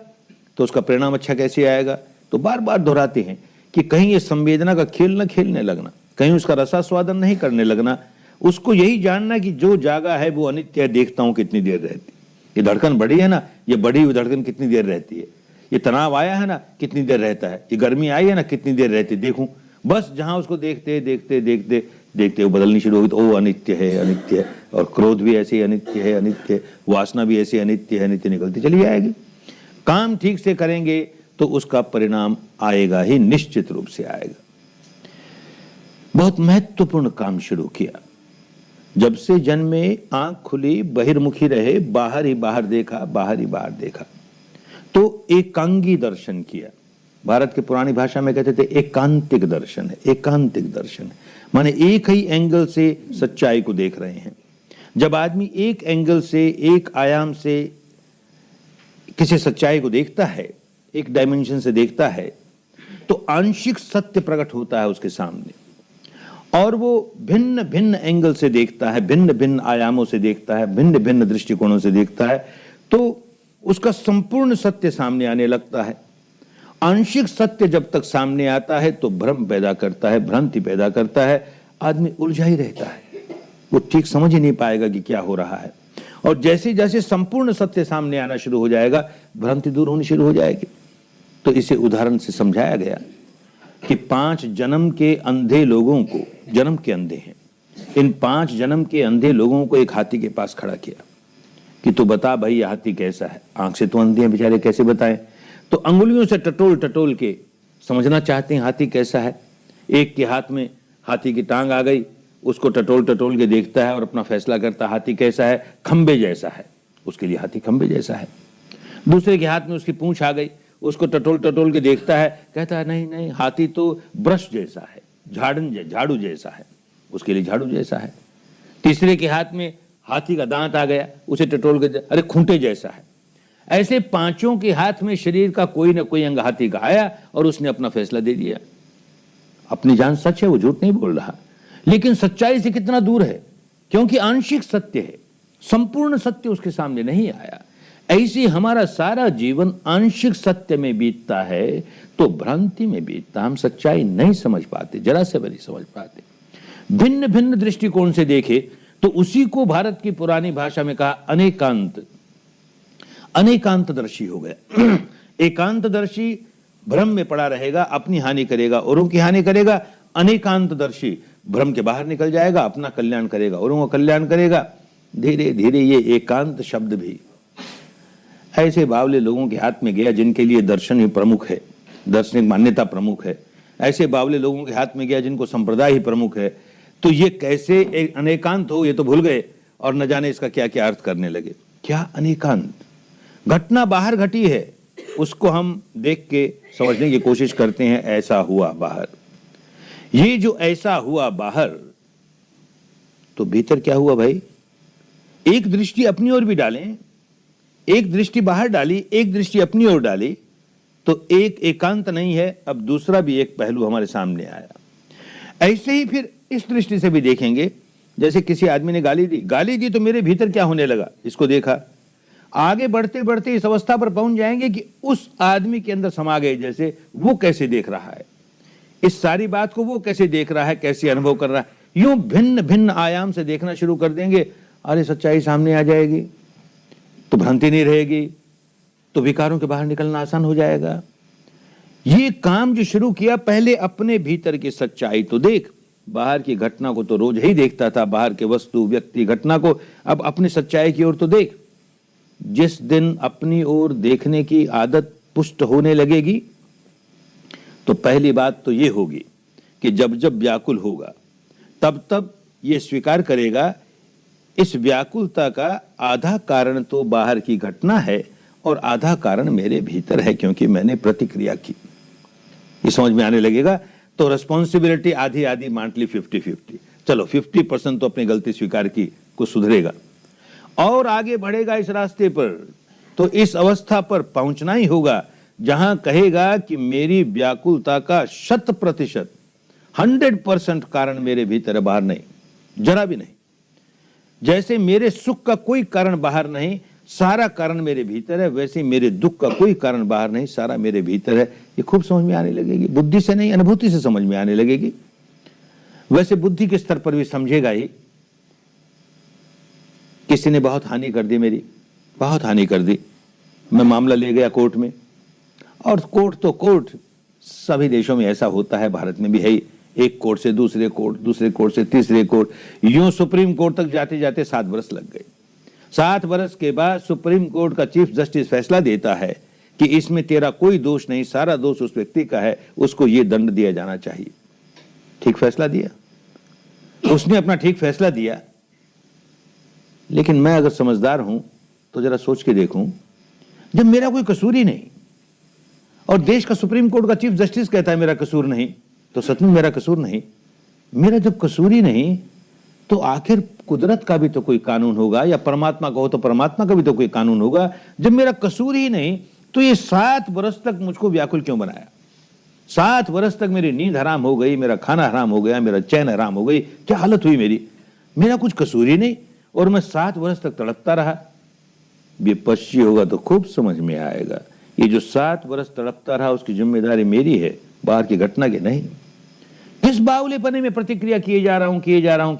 तो उसका परिणाम अच्छा कैसे आएगा? तो बार बार दोहराते हैं कि कहीं ये संवेदना का खेल न खेलने लगना, कहीं उसका रसास्वादन नहीं करने लगना, उसको यही जानना कि जो जागा है वो अनित्य है, देखता हूं कितनी देर रहती। ये धड़कन बढ़ी है ना, ये बढ़ी हुई धड़कन कितनी देर रहती है, ये तनाव आया है ना कितनी देर रहता है, ये गर्मी आई है ना कितनी देर रहती है, देखूं। बस जहां उसको देखते देखते देखते देखते वो बदलनी शुरू होगी तो ओ अनित्य है, अनित्य है। और क्रोध भी ऐसे ही अनित्य है, अनित्य है, वासना भी ऐसे अनित्य है, अनित्य निकलती चली जाएगी। काम ठीक से करेंगे तो उसका परिणाम आएगा ही, निश्चित रूप से आएगा। बहुत महत्वपूर्ण काम शुरू किया। जब से जन्मे आंख खुली, बहिर्मुखी रहे, बाहर ही बाहर देखा, बाहर ही बाहर देखा, तो एकांगी दर्शन किया। भारत की पुरानी भाषा में कहते थे एकांतिक दर्शन है, एकांतिक दर्शन है, माने एक ही एंगल से सच्चाई को देख रहे हैं। जब आदमी एक एंगल से, एक आयाम से किसी सच्चाई को देखता है, एक डायमेंशन से देखता है, तो आंशिक सत्य प्रकट होता है उसके सामने। और वो भिन्न भिन्न एंगल से देखता है, भिन्न भिन्न आयामों से देखता है, भिन्न भिन्न दृष्टिकोणों से देखता है, तो उसका संपूर्ण सत्य सामने आने लगता है। आंशिक सत्य जब तक सामने आता है तो भ्रम पैदा करता है, भ्रांति पैदा करता है, आदमी उलझा ही रहता है, वो ठीक समझ ही नहीं पाएगा कि क्या हो रहा है। और जैसे जैसे संपूर्ण सत्य सामने आना शुरू हो जाएगा, भ्रांति दूर होनी शुरू हो जाएगी। तो इसे उदाहरण से समझाया गया कि 5 जन्म के अंधे लोगों को, जन्म के अंधे हैं, इन 5 जन्म के अंधे लोगों को एक हाथी के पास खड़ा किया कि तू बता भाई ये हाथी कैसा है। आंख से तो अंधे हैं बेचारे, कैसे बताएं? तो अंगुलियों से टटोल टटोल के समझना चाहते हैं हाथी कैसा है। एक के हाथ में हाथी की टांग आ गई, उसको टटोल टटोल के देखता है और अपना फैसला करता है हाथी कैसा है, खंबे जैसा है, उसके लिए हाथी खंबे जैसा है। दूसरे के हाथ में उसकी पूंछ आ गई, उसको टटोल टटोल के देखता है, कहता है नहीं नहीं हाथी तो ब्रश जैसा है, झाड़ू जैसा है, उसके लिए झाड़ू जैसा है। तीसरे के हाथ में हाथी का दांत आ गया, उसे टटोल के अरे खूंटे जैसा है। ऐसे 5 के हाथ में शरीर का कोई ना कोई अंग हाथी का आया और उसने अपना फैसला दे दिया। अपनी जान सच है, वो झूठ नहीं बोल रहा, लेकिन सच्चाई से कितना दूर है, क्योंकि आंशिक सत्य है, संपूर्ण सत्य उसके सामने नहीं आया। ऐसे हमारा सारा जीवन आंशिक सत्य में बीतता है तो भ्रांति में बीतता, हम सच्चाई नहीं समझ पाते, जरा से भी नहीं समझ पाते। भिन्न भिन्न दृष्टिकोण से देखे तो उसी को भारत की पुरानी भाषा में कहा अनेकांत, अनेकांतदर्शी हो गया। एकांतदर्शी भ्रम में पड़ा रहेगा, अपनी हानि करेगा, औरों की हानि करेगा। अनेकांतदर्शी भ्रम के बाहर निकल जाएगा, अपना कल्याण करेगा, औरों का कल्याण करेगा। धीरे धीरे ये एकांत शब्द भी ऐसे बावले लोगों के हाथ में गया जिनके लिए दर्शन ही प्रमुख है, दार्शनिक मान्यता प्रमुख है। ऐसे बावले लोगों के हाथ में गया जिनको संप्रदाय ही प्रमुख है। तो ये कैसे अनेकांत हो ये तो भूल गए और न जाने इसका क्या क्या अर्थ करने लगे। क्या अनेकांत? घटना बाहर घटी है, उसको हम देख के समझने की कोशिश करते हैं, ऐसा हुआ बाहर। ये जो ऐसा हुआ बाहर, तो भीतर क्या हुआ भाई? एक दृष्टि अपनी ओर भी डालें, एक दृष्टि बाहर डाली, एक दृष्टि अपनी ओर डाली, तो एक एकांत नहीं है, अब दूसरा भी एक पहलू हमारे सामने आया। ऐसे ही फिर इस दृष्टि से भी देखेंगे, जैसे किसी आदमी ने गाली दी तो मेरे भीतर क्या होने लगा, इसको देखा। आगे बढ़ते बढ़ते इस अवस्था पर पहुंच जाएंगे कि उस आदमी के अंदर समा गए, जैसे वो कैसे देख रहा है इस सारी बात को, वो कैसे देख रहा है, कैसे अनुभव कर रहा है, यूं भिन्न भिन्न आयाम से देखना शुरू कर देंगे। अरे सच्चाई सामने आ जाएगी तो भ्रांति नहीं रहेगी, तो विकारों के बाहर निकलना आसान हो जाएगा। ये काम जो शुरू किया, पहले अपने भीतर की सच्चाई तो देख। बाहर की घटना को तो रोज ही देखता था, बाहर के वस्तु, व्यक्ति, घटना को। अब अपनी सच्चाई की ओर तो देख। जिस दिन अपनी ओर देखने की आदत पुष्ट होने लगेगी, तो पहली बात तो ये होगी कि जब जब व्याकुल होगा, तब तब ये स्वीकार करेगा इस व्याकुलता का आधा कारण तो बाहर की घटना है और आधा कारण मेरे भीतर है, क्योंकि मैंने प्रतिक्रिया की। ये समझ में आने लगेगा। तो रिस्पॉन्सिबिलिटी आधी आधी बांट ली, 50-50। चलो 50% तो अपनी गलती स्वीकार की, कुछ सुधरेगा और आगे बढ़ेगा इस रास्ते पर। तो इस अवस्था पर पहुंचना ही होगा जहां कहेगा कि मेरी व्याकुलता का 100%, 100% कारण मेरे भीतर है, बाहर नहीं, जरा भी नहीं। जैसे मेरे सुख का कोई कारण बाहर नहीं, सारा कारण मेरे भीतर है, वैसे मेरे दुख का कोई कारण बाहर नहीं, सारा मेरे भीतर है। ये खूब समझ में आने लगेगी। बुद्धि से नहीं, अनुभूति से समझ में आने लगेगी। वैसे बुद्धि के स्तर पर भी समझेगा ही। किसी ने बहुत हानि कर दी, मेरी बहुत हानि कर दी, मैं मामला ले गया कोर्ट में, और कोर्ट तो कोर्ट, सभी देशों में ऐसा होता है, भारत में भी है ही। एक कोर्ट से दूसरे कोर्ट, दूसरे कोर्ट से तीसरे कोर्ट, यूं सुप्रीम कोर्ट तक जाते जाते 7 वर्ष लग गए। 7 वर्ष के बाद सुप्रीम कोर्ट का चीफ जस्टिस फैसला देता है कि इसमें तेरा कोई दोष नहीं, सारा दोष उस व्यक्ति का है, उसको यह दंड दिया जाना चाहिए। ठीक फैसला दिया, उसने अपना ठीक फैसला दिया। लेकिन मैं अगर समझदार हूं तो जरा सोच के देखूं, जब मेरा कोई कसूर ही नहीं और देश का सुप्रीम कोर्ट का चीफ जस्टिस कहता है मेरा कसूर नहीं, तो सच में मेरा कसूर नहीं। मेरा जब कसूर ही नहीं, तो आखिर कुदरत का भी तो कोई कानून होगा, या परमात्मा का हो तो परमात्मा का भी तो कोई कानून होगा। जब मेरा कसूर ही नहीं, तो ये 7 वर्ष तक मुझको व्याकुल क्यों बनाया? 7 वर्ष तक मेरी नींद हराम हो गई, मेरा खाना हराम हो गया, मेरा चैन हराम हो गई, क्या हालत हुई मेरी? मेरा कुछ कसूर ही नहीं और मैं 7 वर्ष तक तड़पता रहा। विपश्ची होगा तो खूब समझ में आएगा। ये जो 7 वर्ष तड़पता रहा, उसकी जिम्मेदारी मेरी है, बाहर की घटना की नहीं। किस बावलेपने में प्रतिक्रिया किए जा रहा हूं।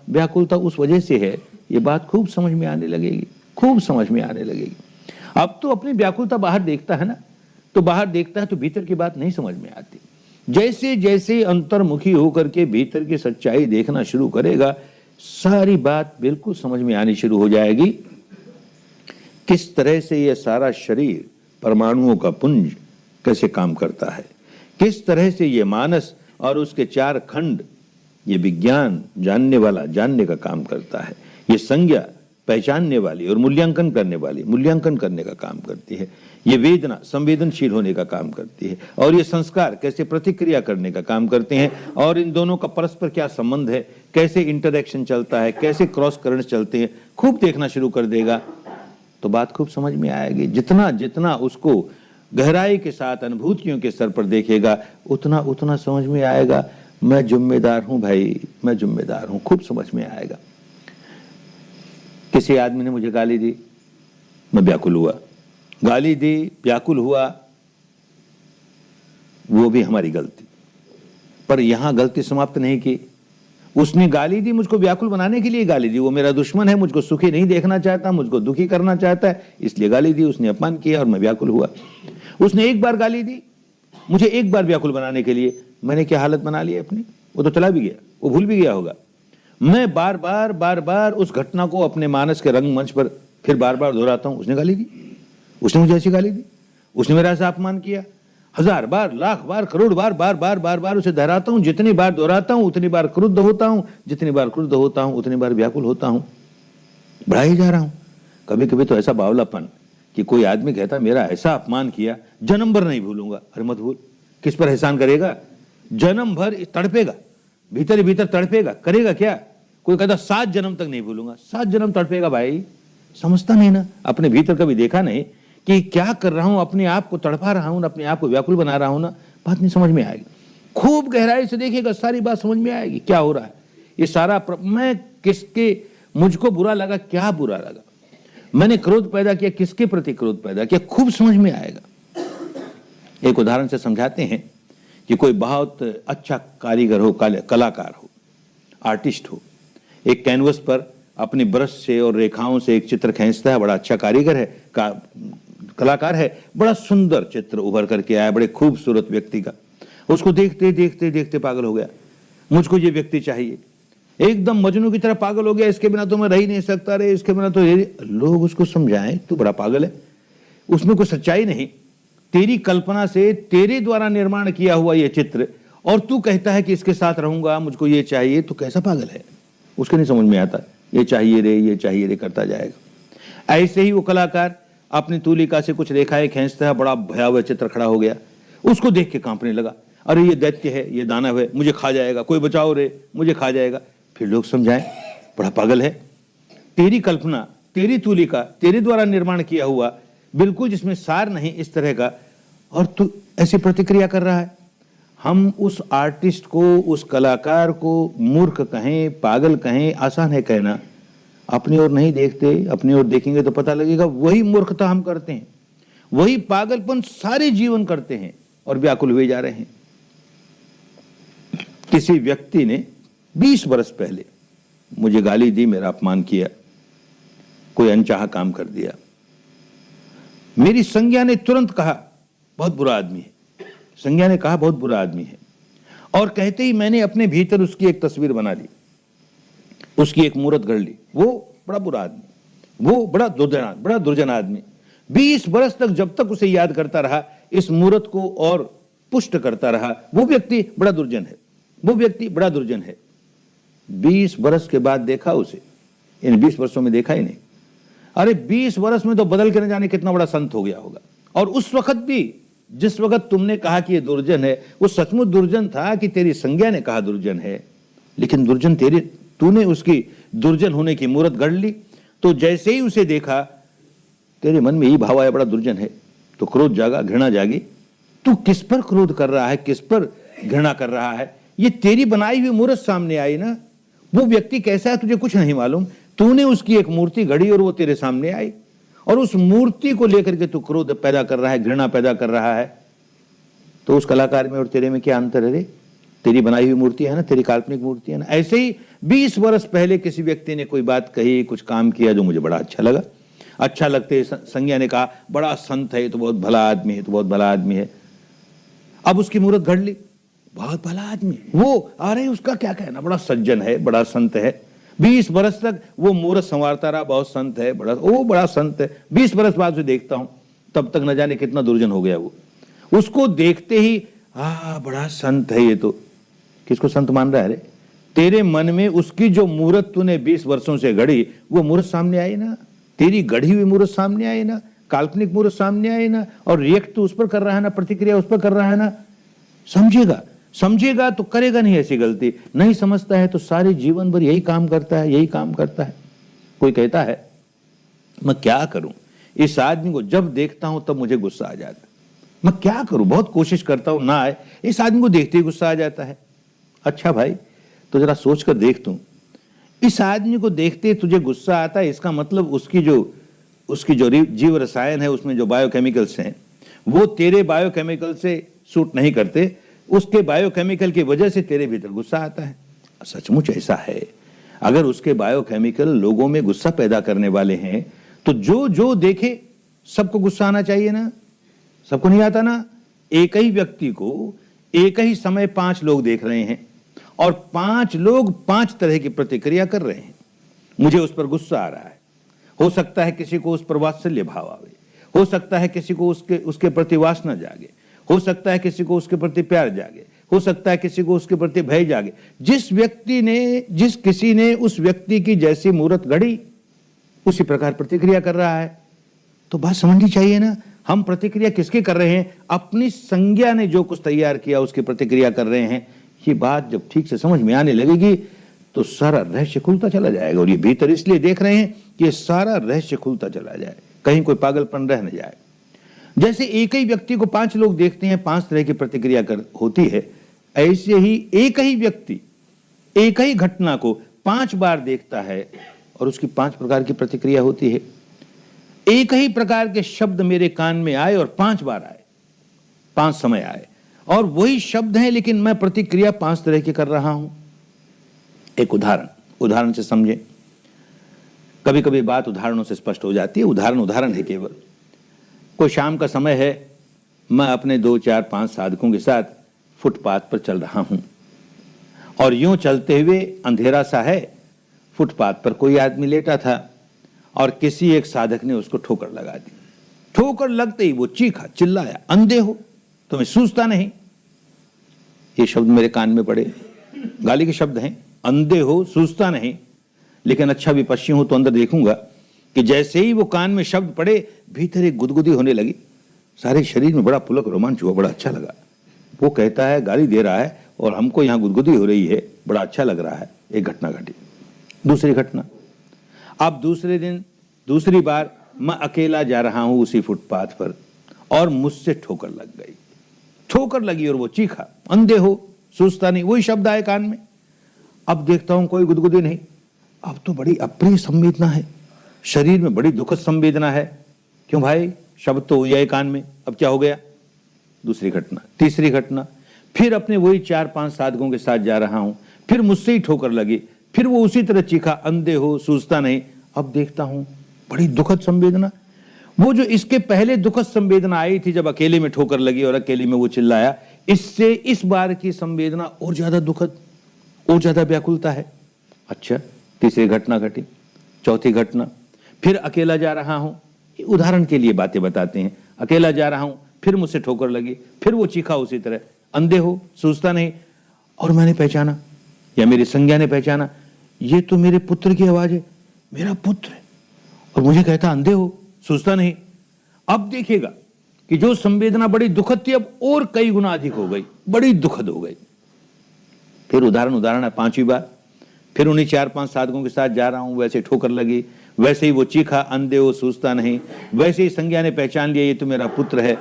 व्याकुलता उस वजह से है। ये बात खूब समझ में आने लगेगी, खूब समझ में आने लगेगी। अब तो अपनी व्याकुलता बाहर देखता है ना, तो बाहर देखता है तो भीतर की बात नहीं समझ में आती। जैसे जैसे अंतर्मुखी होकर के भीतर की सच्चाई देखना शुरू करेगा, सारी बात बिल्कुल समझ में आनी शुरू हो जाएगी। किस तरह से यह सारा शरीर, परमाणुओं का पुंज कैसे काम करता है, किस तरह से ये मानस और उसके 4 खंड, ये विज्ञान जानने वाला जानने का काम करता है, ये संज्ञा पहचानने वाली और मूल्यांकन करने वाली मूल्यांकन करने का काम करती है, ये वेदना संवेदनशील होने का काम करती है, और ये संस्कार कैसे प्रतिक्रिया करने का काम करते हैं, और इन दोनों का परस्पर क्या संबंध है, कैसे इंटरेक्शन चलता है, कैसे क्रॉस करंट चलते हैं, खूब देखना शुरू कर देगा तो बात खूब समझ में आएगी। जितना जितना उसको गहराई के साथ अनुभूतियों के स्तर पर देखेगा, उतना उतना समझ में आएगा मैं जिम्मेदार हूं भाई, मैं जिम्मेदार हूं। खूब समझ में आएगा। किसी आदमी ने मुझे गाली दी, मैं व्याकुल हुआ, गाली दी, व्याकुल हुआ, वो भी हमारी गलती। पर यहां गलती समाप्त नहीं की। उसने गाली दी, मुझको व्याकुल बनाने के लिए गाली दी। वो मेरा दुश्मन है, मुझको सुखी नहीं देखना चाहता, मुझको दुखी करना चाहता है, इसलिए गाली दी। उसने अपमान किया और मैं व्याकुल हुआ। उसने एक बार गाली दी मुझे, एक बार व्याकुल बनाने के लिए, मैंने क्या हालत बना ली अपनी। वो तो चला भी गया, वो भूल भी गया होगा। मैं बार बार उस घटना को अपने मानस के रंगमंच पर फिर बार बार दोहराता हूं। उसने गाली दी, उसने मुझे ऐसी गाली दी, उसने मेरा ऐसा अपमान किया। 1000 बार, लाख बार, करोड़ बार, बार उसे दोहराता हूं। जितनी बार दोहराता हूं उतनी बार क्रुद्ध होता हूं, जितनी बार क्रुद्ध होता हूं उतनी बार व्याकुल होता हूं, बढ़ा ही जा रहा हूं। कभी कभी तो ऐसा बावलापन कि कोई आदमी कहता मेरा ऐसा अपमान किया, जन्म भर नहीं भूलूंगा। अरे मत भूल, किस पर एहसान करेगा? जन्म भर तड़पेगा, भीतर ही भीतर तड़पेगा, करेगा क्या? कोई कहता 7 जन्म तक नहीं भूलूंगा, 7 जन्म तड़पेगा भाई। समझता नहीं ना, अपने भीतर कभी देखा नहीं कि क्या कर रहा हूं, अपने आप को तड़पा रहा हूं, अपने आप को व्याकुल बना रहा हूं ना, बात नहीं समझ में आएगी। खूब गहराई से देखेगा, सारी बात समझ में आएगी क्या हो रहा है। ये सारा मैं किसके, मुझको बुरा लगा, क्या बुरा लगा, मैंने क्रोध पैदा किया, किसके प्रति क्रोध पैदा किया, खूब समझ में आएगा। एक उदाहरण से समझाते हैं कि कोई बहुत अच्छा कारीगर हो, कलाकार हो, आर्टिस्ट हो, एक कैनवस पर अपनी ब्रश से और रेखाओं से एक चित्र खींचता है, बड़ा अच्छा कारीगर है, कलाकार है, बड़ा सुंदर चित्र उभर करके आया, बड़े खूबसूरत व्यक्ति का। उसको देखते देखते देखते पागल हो गया, मुझको ये व्यक्ति चाहिए, एकदम मजनू की तरह पागल हो गया, इसके बिना तो मैं रह ही नहीं सकता रे, इसके बिना तो लोग उसको समझाएं तू बड़ा पागल है, उसमें कोई सच्चाई नहीं, तेरी कल्पना से तेरे द्वारा निर्माण किया हुआ ये चित्र, और तू कहता है कि इसके साथ रहूंगा, मुझको ये चाहिए, तो कैसा पागल है? उसके नहीं समझ में आता, ये चाहिए रे, ये चाहिए रे करता जाएगा। ऐसे ही वो कलाकार अपनी तूलिका से कुछ रेखाएं खींचता है, बड़ा भयावह चित्र खड़ा हो गया, उसको देख के कांपने लगा, अरे ये दैत्य है, ये दानव है, मुझे खा जाएगा, कोई बचाओ रे, मुझे खा जाएगा। फिर लोग समझाएं बड़ा पागल है, तेरी कल्पना, तेरी तूलिका, तेरे द्वारा निर्माण किया हुआ, बिल्कुल जिसमें सार नहीं इस तरह का, और तू ऐसी प्रतिक्रिया कर रहा है। हम उस आर्टिस्ट को, उस कलाकार को मूर्ख कहें, पागल कहें, आसान है कहना, अपनी ओर नहीं देखते, अपनी ओर देखेंगे तो पता लगेगा वही मूर्खता हम करते हैं, वही पागलपन सारे जीवन करते हैं और व्याकुल हुए जा रहे हैं। किसी व्यक्ति ने 20 वर्ष पहले मुझे गाली दी, मेरा अपमान किया, कोई अनचाहा काम कर दिया, मेरी संज्ञा ने तुरंत कहा बहुत बुरा आदमी है, संज्ञा ने कहा बहुत बुरा आदमी है, और कहते ही मैंने अपने भीतर उसकी एक तस्वीर बना ली, उसकी एक मूर्त गढ़ ली, वो बड़ा बुरा आदमी, वो बड़ा दुर्जन आदमी। 20 वर्ष तक जब तक उसे याद करता रहा, इस मूर्त को और पुष्ट करता रहा, वो व्यक्ति बड़ा दुर्जन है, वो व्यक्ति बड़ा दुर्जन है। 20 वर्ष के बाद देखा उसे, इन 20 वर्षों में देखा ही नहीं। अरे 20 वर्ष में तो बदल के न जाने कितना बड़ा संत हो गया होगा। और उस वक्त भी जिस वक्त तुमने कहा कि ये दुर्जन है, वो सचमुच दुर्जन था कि तेरी संज्ञा ने कहा दुर्जन है? लेकिन दुर्जन तूने उसकी दुर्जन होने की मूर्त गढ़ ली, तो जैसे ही उसे देखा तेरे मन में यही भाव आया बड़ा दुर्जन है, तो क्रोध जागा, घृणा जागी। तू किस पर क्रोध कर रहा है, किस पर घृणा कर रहा है? ये तेरी बनाई हुई मूर्त सामने आई ना, वो व्यक्ति कैसा है तुझे कुछ नहीं मालूम, तूने उसकी एक मूर्ति गढ़ी और वो तेरे सामने आई, और उस मूर्ति को लेकर के तू क्रोध पैदा कर रहा है, घृणा पैदा कर रहा है। तो उस कलाकार में और तेरे में क्या अंतर है रे? तेरी बनाई हुई मूर्ति है ना, तेरी काल्पनिक मूर्ति है ना। ऐसे ही 20 वर्ष पहले किसी व्यक्ति ने कोई बात कही, कुछ काम किया जो मुझे बड़ा अच्छा लगा, अच्छा लगते संज्ञा ने कहा बड़ा संत है, तो बहुत भला आदमी है, तो बहुत भला आदमी है। अब उसकी मूर्त गढ़ ली, बहुत भला आदमी, वो अरे उसका क्या कहना, बड़ा सज्जन है, बड़ा संत है। 20 वर्ष तक वो मूर्त संवारता रहा, बहुत संत है, बड़ा संत है। 20 वर्ष बाद उसे देखता हूं, तब तक न जाने कितना दुर्जन हो गया वो। उसको देखते ही बड़ा संत है ये तो। किसको संत मान रहा है रे? तेरे मन में उसकी जो मूर्त तूने 20 वर्षों से गढ़ी, वो मूर्त सामने आई ना, तेरी गढ़ी हुई मूर्त सामने आई ना, काल्पनिक मूर्त सामने आई ना, और रिएक्ट तो उस पर कर रहा है ना, प्रतिक्रिया उस पर कर रहा है ना। समझेगा तो करेगा नहीं ऐसी गलती, नहीं समझता है तो सारे जीवन भर यही काम करता है, यही काम करता है। कोई कहता है मैं क्या करूं, इस आदमी को जब देखता हूं तब मुझे गुस्सा आ जाता है, मैं क्या करूं, बहुत कोशिश करता हूं ना आए, इस आदमी को देखते ही गुस्सा आ जाता है। अच्छा भाई, तो जरा सोच कर देख, तू इस आदमी को देखते तुझे गुस्सा आता है, इसका मतलब उसकी जो जीव रसायन है, उसमें जो बायोकेमिकल्स हैं, वो तेरे बायोकेमिकल से सूट नहीं करते, उसके बायोकेमिकल की वजह से तेरे भीतर गुस्सा आता है। सचमुच ऐसा है, अगर उसके बायोकेमिकल लोगों में गुस्सा पैदा करने वाले हैं, तो जो देखे सबको गुस्सा आना चाहिए ना, सबको नहीं आता ना। एक ही व्यक्ति को एक ही समय 5 लोग देख रहे हैं, और 5 लोग 5 तरह की प्रतिक्रिया कर रहे हैं। मुझे उस पर गुस्सा आ रहा है, हो सकता है किसी को उस पर वात्सल्य भाव आवे, हो सकता है किसी को उसके प्रति वासना जागे, हो सकता है किसी को उसके प्रति प्यार जागे, हो सकता है किसी को उसके प्रति भय जागे। जिस किसी ने उस व्यक्ति की जैसी मूर्त गढ़ी, उसी प्रकार प्रतिक्रिया कर रहा है। तो बात समझनी चाहिए ना, हम प्रतिक्रिया किसकी कर रहे हैं? अपनी संज्ञा ने जो कुछ तैयार किया उसकी प्रतिक्रिया कर रहे हैं। ये बात जब ठीक से समझ में आने लगेगी तो सारा रहस्य खुलता चला जाएगा। और ये भीतर इसलिए देख रहे हैं कि ये सारा रहस्य खुलता चला जाए, कहीं कोई पागलपन रह न जाए। जैसे एक ही व्यक्ति को 5 लोग देखते हैं, 5 तरह की प्रतिक्रिया होती है, ऐसे ही एक ही व्यक्ति एक ही घटना को 5 बार देखता है और उसकी 5 प्रकार की प्रतिक्रिया होती है। एक ही प्रकार के शब्द मेरे कान में आए और 5 बार आए, 5 समय आए, और वही शब्द हैं, लेकिन मैं प्रतिक्रिया 5 तरह की कर रहा हूं। एक उदाहरण से समझें, कभी कभी बात उदाहरणों से स्पष्ट हो जाती है। उदाहरण है केवल। कोई शाम का समय है, मैं अपने 2 4 5 साधकों के साथ फुटपाथ पर चल रहा हूं और यूं चलते हुए अंधेरा सा है, फुटपाथ पर कोई आदमी लेटा था और किसी एक साधक ने उसको ठोकर लगा दी। ठोकर लगते ही वो चीखा, चिल्लाया, अंधे हो, तुम्हें सूझता नहीं। ये शब्द मेरे कान में पड़े, गाली के शब्द हैं, अंधे हो, सूझता नहीं। लेकिन अच्छा विपश्ची हूं तो अंदर देखूंगा कि जैसे ही वो कान में शब्द पड़े, भीतर एक गुदगुदी होने लगी, सारे शरीर में बड़ा पुलक रोमांच हुआ, बड़ा अच्छा लगा। वो कहता है, गाली दे रहा है और हमको यहां गुदगुदी हो रही है, बड़ा अच्छा लग रहा है। एक घटना घटी। दूसरी घटना, अब दूसरे दिन दूसरी बार मैं अकेला जा रहा हूं उसी फुटपाथ पर और मुझसे ठोकर लग गई। ठोकर लगी और वो चीखा, अंधे हो, सूझता नहीं, वही शब्द आए कान में। अब देखता हूं कोई गुदगुदी नहीं। अब तो बड़ी अप्रिय संवेदना है, शरीर में बड़ी दुखद संवेदना है। क्यों भाई, शब्द तो हुई है कान में, अब क्या हो गया? दूसरी घटना। तीसरी घटना, फिर अपने वही 4 5 साधकों के साथ जा रहा हूं, फिर मुझसे ही ठोकर लगी, फिर वो उसी तरह चीखा, अंधे हो, सूझता नहीं। अब देखता हूं बड़ी दुखद संवेदना। वो जो इसके पहले दुखद संवेदना आई थी जब अकेले में ठोकर लगी और अकेले में वो चिल्लाया, इससे इस बार की संवेदना और ज्यादा दुखद, और ज्यादा व्याकुलता है। अच्छा, तीसरी घटना घटी। चौथी घटना, फिर अकेला जा रहा हूं, उदाहरण के लिए बातें बताते हैं। अकेला जा रहा हूं, फिर मुझसे ठोकर लगी, फिर वो चीखा उसी तरह, अंधे हो, सूझता नहीं। और मैंने पहचाना, या मेरी संज्ञा ने पहचाना, ये तो मेरे पुत्र की आवाज है, मेरा पुत्र है, और मुझे कहता अंधे हो, सूझता नहीं। अब देखिएगा कि जो संवेदना बड़ी दुखद थी अब और कई गुना अधिक हो गई, बड़ी दुखद हो गई। फिर उदाहरण है, 5वीं बार फिर उन्हीं 4 5 साधकों के साथ जा रहा हूं, वैसे ठोकर लगी, वैसे ही वो चीखा, अंधे हो, सूझता नहीं, वैसे ही संज्ञा ने पहचान लिया ये तो मेरा पुत्र है।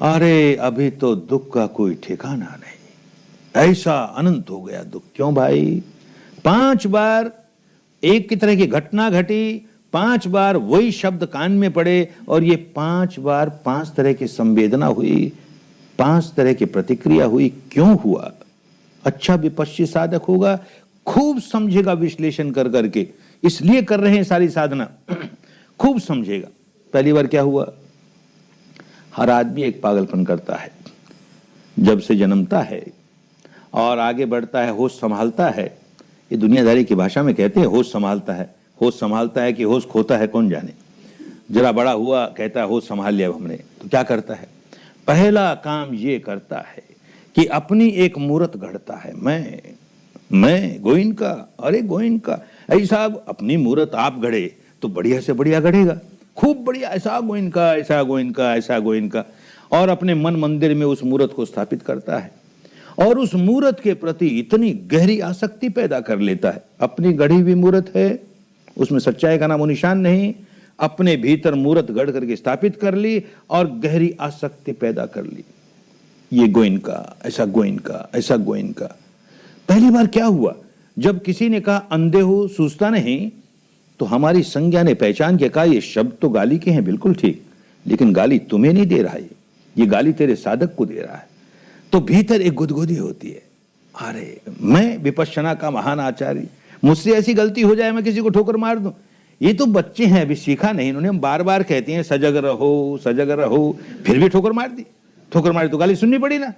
अरे अभी तो दुख का कोई ठिकाना नहीं, ऐसा अनंत हो गया दुख। क्यों भाई? 5 बार एक की तरह की घटना घटी, 5 बार वही शब्द कान में पड़े और ये 5 बार 5 तरह की संवेदना हुई, 5 तरह की प्रतिक्रिया हुई। क्यों हुआ? अच्छा विपश्ची साधक होगा, खूब समझेगा विश्लेषण कर करके, इसलिए कर रहे हैं सारी साधना, खूब समझेगा। पहली बार क्या हुआ? हर आदमी एक पागलपन करता है जब से जन्मता है और आगे बढ़ता है, होश संभालता है। ये दुनियादारी की भाषा में कहते हैं होश संभालता है। होश संभालता है कि होश खोता है कौन जाने। जरा बड़ा हुआ कहता है होश संभाल लिया हमने, तो क्या करता है? पहला काम ये करता है कि अपनी एक मूर्त गढ़ता है। मैं गोइनका, अरे गोइनका, ऐसा अपनी मूर्त आप गढ़े तो बढ़िया से बढ़िया गढ़ेगा, खूब बढ़िया, ऐसा गोइनका, ऐसा गोइनका, ऐसा गोइनका, और अपने मन मंदिर में उस मूर्त को स्थापित करता है और उस मूर्त के प्रति इतनी गहरी आसक्ति पैदा कर लेता है। अपनी गढ़ी हुई मूर्त है, उसमें सच्चाई का नामो निशान नहीं, अपने भीतर मूर्त गढ़ करके स्थापित कर ली और गहरी आसक्ति पैदा कर ली। ये गोइनका, ऐसा गोइनका, ऐसा गोइनका। पहली बार क्या हुआ? जब किसी ने कहा अंधे हो, सूझता नहीं, तो हमारी संज्ञा ने पहचान के कहा ये शब्द तो गाली के हैं, बिल्कुल ठीक, लेकिन गाली तुम्हें नहीं दे रहा है, ये गाली तेरे साधक को दे रहा है। तो भीतर एक गुदगुदी होती है, अरे मैं विपश्यना का महान आचार्य, मुझसे ऐसी गलती हो जाए मैं किसी को ठोकर मार दूं। ये तो बच्चे हैं, अभी सीखा नहीं इन्होंने, हम बार बार कहते हैं सजग रहो, सजग रहो, फिर भी ठोकर मार दी। ठोकर मारी तो गाली सुननी पड़ी ना,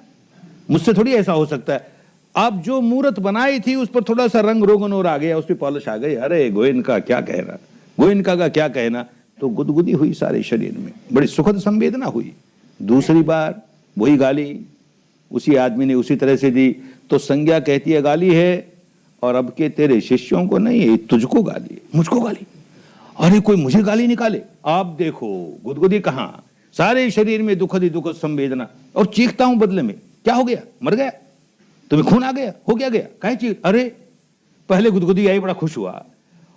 मुझसे थोड़ी ऐसा हो सकता है। अब जो मूर्त बनाई थी उस पर थोड़ा सा रंग रोगन और आ गया, उस पर पॉलिश आ गई, अरे गोइनका क्या कहना, गोइनका का क्या कहना, तो गुदगुदी हुई सारे शरीर में, बड़ी सुखद संवेदना हुई। दूसरी बार वही गाली उसी आदमी ने उसी तरह से दी, तो संज्ञा कहती है गाली है, और अब के तेरे शिष्यों को नहीं है, तुझको गाली है, मुझको गाली, अरे कोई मुझे गाली निकाले। आप देखो गुदगुदी कहां, सारे शरीर में दुखद ही दुखद संवेदना, और चीखता हूं बदले में, क्या हो गया? मर गया? तुम्हें खून आ गया? हो क्या गया? काहे चीख? अरे पहले गुदगुदी आई, बड़ा खुश हुआ,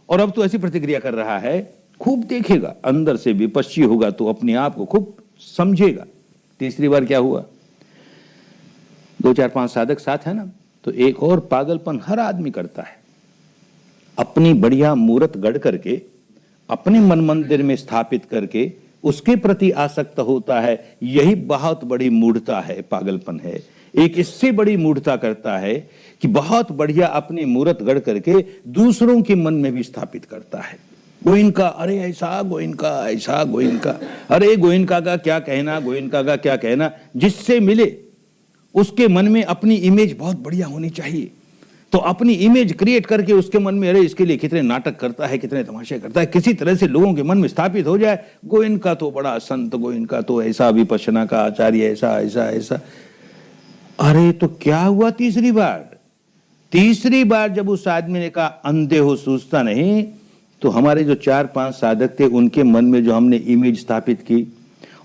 और अब तो ऐसी प्रतिक्रिया कर रहा है। खूब देखेगा, अंदर से विपश्ची होगा तो अपने आप को खूब समझेगा। तीसरी बार क्या हुआ? 2 4 5 साधक साथ है ना, तो एक और पागलपन हर आदमी करता है, अपनी बढ़िया मूर्त गढ़ करके अपने मन मंदिर में स्थापित करके उसके प्रति आसक्त होता है। यही बहुत बड़ी मूढ़ता है, पागलपन है। एक इससे बड़ी मूढ़ता करता है कि बहुत बढ़िया अपनी मूर्त गढ़ करके दूसरों के मन में भी स्थापित करता है। गोइनका, अरे ऐसा गोइनका, ऐसा गोइनका, अरे गोइनका का क्या कहना, गोइनका का क्या कहना। जिससे मिले उसके मन में अपनी इमेज बहुत बढ़िया होनी चाहिए, तो अपनी इमेज क्रिएट करके उसके मन में, अरे इसके लिए कितने नाटक करता है, कितने तमाशे करता है, किसी तरह से लोगों के मन में स्थापित हो जाए, गोइनका तो बड़ा संत, गोइनका तो ऐसा विपश्यना का आचार्य, ऐसा ऐसा ऐसा। अरे तो क्या हुआ तीसरी बार? तीसरी बार जब उस आदमी ने कहा अंधे हो सूझता नहीं, तो हमारे जो 4-5 साधक थे उनके मन में जो हमने इमेज स्थापित की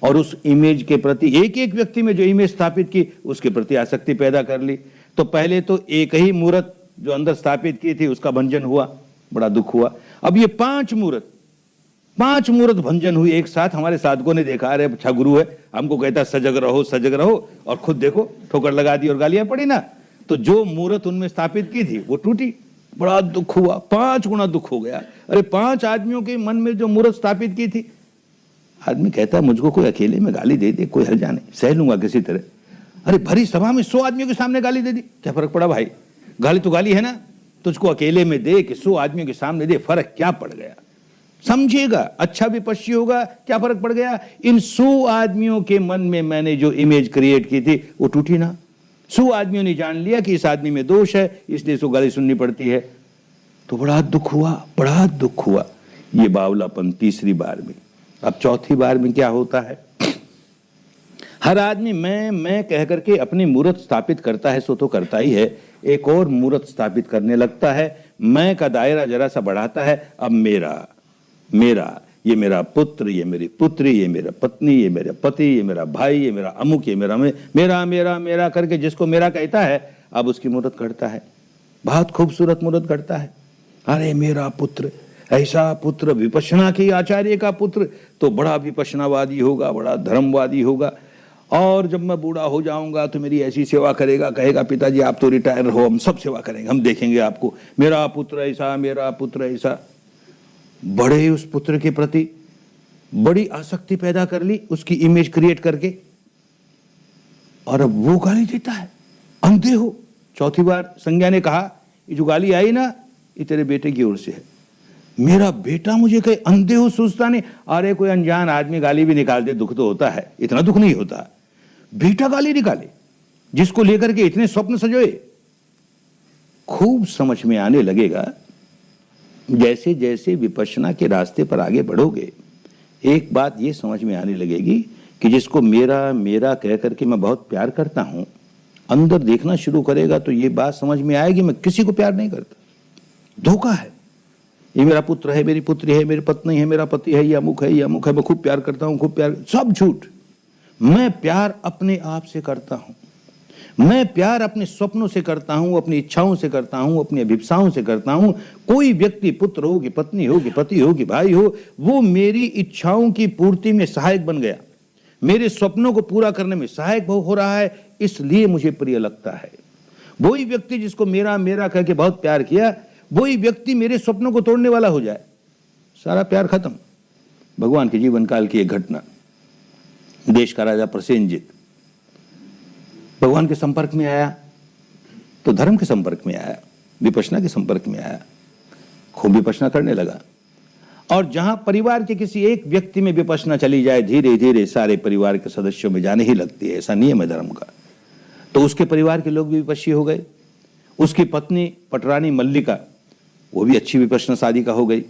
और उस इमेज के प्रति एक एक व्यक्ति में जो इमेज स्थापित की उसके प्रति आसक्ति पैदा कर ली। तो पहले तो एक ही मूर्त जो अंदर स्थापित की थी उसका भंजन हुआ, बड़ा दुख हुआ। अब ये 5 मूर्त भंजन हुई एक साथ। हमारे साधकों ने देखा, अरे अच्छा गुरु है, हमको कहता सजग रहो, और खुद देखो ठोकर लगा दी और गालियां पड़ी ना। तो जो मूर्त उनमें स्थापित की थी वो टूटी, बड़ा दुख हुआ, 5 गुना दुख हो गया। अरे 5 आदमियों के मन में जो मूर्त स्थापित की थी, आदमी कहता है मुझको कोई अकेले में गाली दे दे, कोई हर्जा नहीं, सह लूंगा किसी तरह। अरे भरी सभा में 100 आदमियों के सामने गाली दे दी, क्या फर्क पड़ा भाई? गाली तो गाली है ना, तुझको अकेले में दे कि 100 आदमियों के सामने दे, फर्क क्या पड़ गया? समझिएगा, अच्छा विपश्ची होगा, क्या फर्क पड़ गया? इन 100 आदमियों के मन में मैंने जो इमेज क्रिएट की थी वो टूटी ना। 100 आदमियों ने जान लिया कि इस आदमी में दोष है, इसलिए इसको गाली सुननी पड़ती है। तो बड़ा दुख हुआ। ये बावलापन तीसरी बार में। अब चौथी बार में क्या होता है? हर आदमी मैं कह करके अपनी मूर्त स्थापित करता है, सो तो करता ही है, एक और मूर्त स्थापित करने लगता है। मैं का दायरा जरा सा बढ़ाता है। अब मेरा, ये मेरा पुत्र, ये मेरी पुत्री, ये मेरा पत्नी, ये मेरा पति, ये मेरा भाई, ये मेरा अमुक, ये मेरा करके जिसको मेरा कहता है, अब उसकी मूर्त करता है। बहुत खूबसूरत मूर्त करता है। अरे मेरा पुत्र, ऐसा पुत्र, विपश्यना के आचार्य का पुत्र, तो बड़ा विपश्यनावादी होगा, बड़ा धर्मवादी होगा, और जब मैं बूढ़ा हो जाऊंगा तो मेरी ऐसी सेवा करेगा, कहेगा पिताजी आप तो रिटायर हो, हम सब सेवा करेंगे, हम देखेंगे आपको, मेरा पुत्र ऐसा। बड़े उस पुत्र के प्रति बड़ी आसक्ति पैदा कर ली, उसकी इमेज क्रिएट करके, और अब वो गाली देता है, अंधे हो। चौथी बार संज्ञा ने कहा, ये जो गाली आई ना, ये तेरे बेटे की ओर से है। मेरा बेटा मुझे कहे अंधे हो सूझता नहीं। अरे कोई अनजान आदमी गाली भी निकाल दे, दुख तो होता है, इतना दुख नहीं होता। बेटा गाली निकाले, जिसको लेकर के इतने स्वप्न सजोए। खूब समझ में आने लगेगा, जैसे जैसे विपश्यना के रास्ते पर आगे बढ़ोगे, एक बात ये समझ में आने लगेगी कि जिसको मेरा कह करके मैं बहुत प्यार करता हूं, अंदर देखना शुरू करेगा तो ये बात समझ में आएगी, मैं किसी को प्यार नहीं करता, धोखा है। ये मेरा पुत्र है, मेरी पुत्री है, मेरी पत्नी है, मेरा पति है, ये अमुक है, मैं खूब प्यार करता हूं, खूब प्यार, सब झूठ। मैं प्यार अपने आप से करता हूं, मैं प्यार अपने स्वप्नों से करता हूं, अपनी इच्छाओं से करता हूं, अपनी अभिप्साओं से करता हूं। कोई व्यक्ति, पुत्र हो कि पत्नी हो कि पति हो कि भाई हो, वो मेरी इच्छाओं की पूर्ति में सहायक बन गया, मेरे स्वप्नों को पूरा करने में सहायक हो रहा है, इसलिए मुझे प्रिय लगता है। वही व्यक्ति जिसको मेरा कह के बहुत प्यार किया, वही व्यक्ति मेरे स्वप्नों को तोड़ने वाला हो जाए, सारा प्यार खत्म। भगवान के जीवन काल की एक घटना, देश का राजा प्रसेनजित भगवान के संपर्क में आया, तो धर्म के संपर्क में आया, विपश्यना के संपर्क में आया, खूब विपश्यना करने लगा। और जहां परिवार के किसी एक व्यक्ति में विपश्यना चली जाए, धीरे धीरे सारे परिवार के सदस्यों में जाने ही लगती है, ऐसा नियम है धर्म का। तो उसके परिवार के लोग भी विपश्यी हो गए। उसकी पत्नी पटरानी मल्लिका, वो भी अच्छी विपश्यना साधिका हो गई।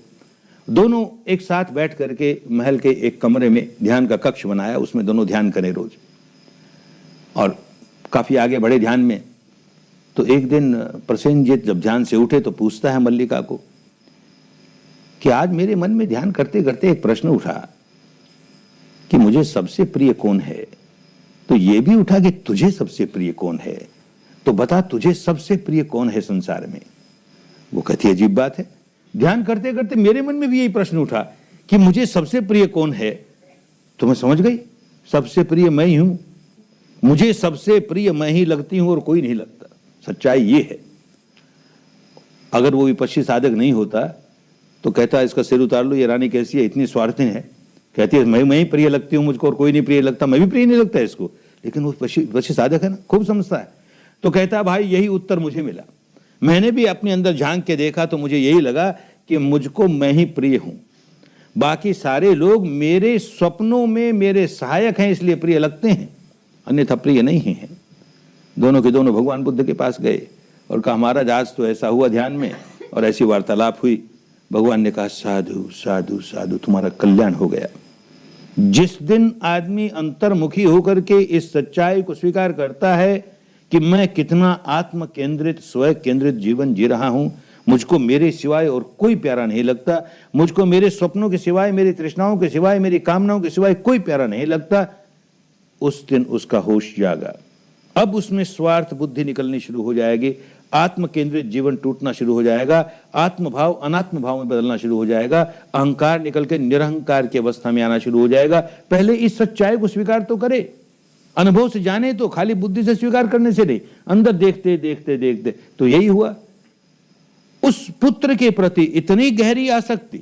दोनों एक साथ बैठ करके महल के एक कमरे में ध्यान का कक्ष बनाया, उसमें दोनों ध्यान करें रोज, और काफी आगे बढ़े ध्यान में। तो एक दिन प्रसेनजित जब ध्यान से उठे तो पूछता है मल्लिका को कि आज मेरे मन में ध्यान करते करते एक प्रश्न उठा कि मुझे सबसे प्रिय कौन है। तो ये भी उठा कि तुझे सबसे प्रिय कौन है, तो बता तुझे सबसे प्रिय कौन है संसार में। वो कहती अजीब बात है, ध्यान करते करते मेरे मन में भी यही प्रश्न उठा कि मुझे सबसे प्रिय कौन है। तो मैं समझ गई, सबसे प्रिय मैं ही हूं, मुझे सबसे प्रिय मैं ही लगती हूं और कोई नहीं लगता। सच्चाई ये है। अगर वो विपश्ची साधक नहीं होता तो कहता इसका सिर उतार लो, ये रानी कैसी है, इतनी स्वार्थी है, कहती है मैं ही प्रिय लगती हूं मुझको और कोई नहीं प्रिय लगता, मैं भी प्रिय नहीं लगता इसको। लेकिन वो विपश्ची साधक है ना, खूब समझता है। तो कहता भाई यही उत्तर मुझे मिला, मैंने भी अपने अंदर झांक के देखा तो मुझे यही लगा कि मुझको मैं ही प्रिय हूं, बाकी सारे लोग मेरे स्वप्नों में मेरे सहायक हैं, इसलिए प्रिय लगते हैं, अन्यथा प्रिय नहीं हैं। दोनों के दोनों भगवान बुद्ध के पास गए और कहा महाराज आज तो ऐसा हुआ ध्यान में, और ऐसी वार्तालाप हुई। भगवान ने कहा साधु साधु साधु, तुम्हारा कल्याण हो गया। जिस दिन आदमी अंतर्मुखी होकर के इस सच्चाई को स्वीकार करता है कि मैं कितना आत्म केंद्रित स्वयं केंद्रित जीवन जी रहा हूं, मुझको मेरे सिवाय और कोई प्यारा नहीं लगता, मुझको मेरे स्वप्नों के सिवाय, मेरी तृष्णाओं के सिवाय, मेरी कामनाओं के सिवाय कोई प्यारा नहीं लगता, उस दिन उसका होश जागा। अब उसमें स्वार्थ बुद्धि निकलनी शुरू हो जाएगी, आत्म केंद्रित जीवन टूटना शुरू हो जाएगा, आत्म भाव अनात्म भाव में बदलना शुरू हो जाएगा, अहंकार निकल के निरहंकार की अवस्था में आना शुरू हो जाएगा। पहले इस सच्चाई को स्वीकार तो करे, अनुभव से जाने, तो खाली बुद्धि से स्वीकार करने से नहीं, अंदर देखते देखते देखते। तो यही हुआ, उस पुत्र के प्रति इतनी गहरी आसक्ति।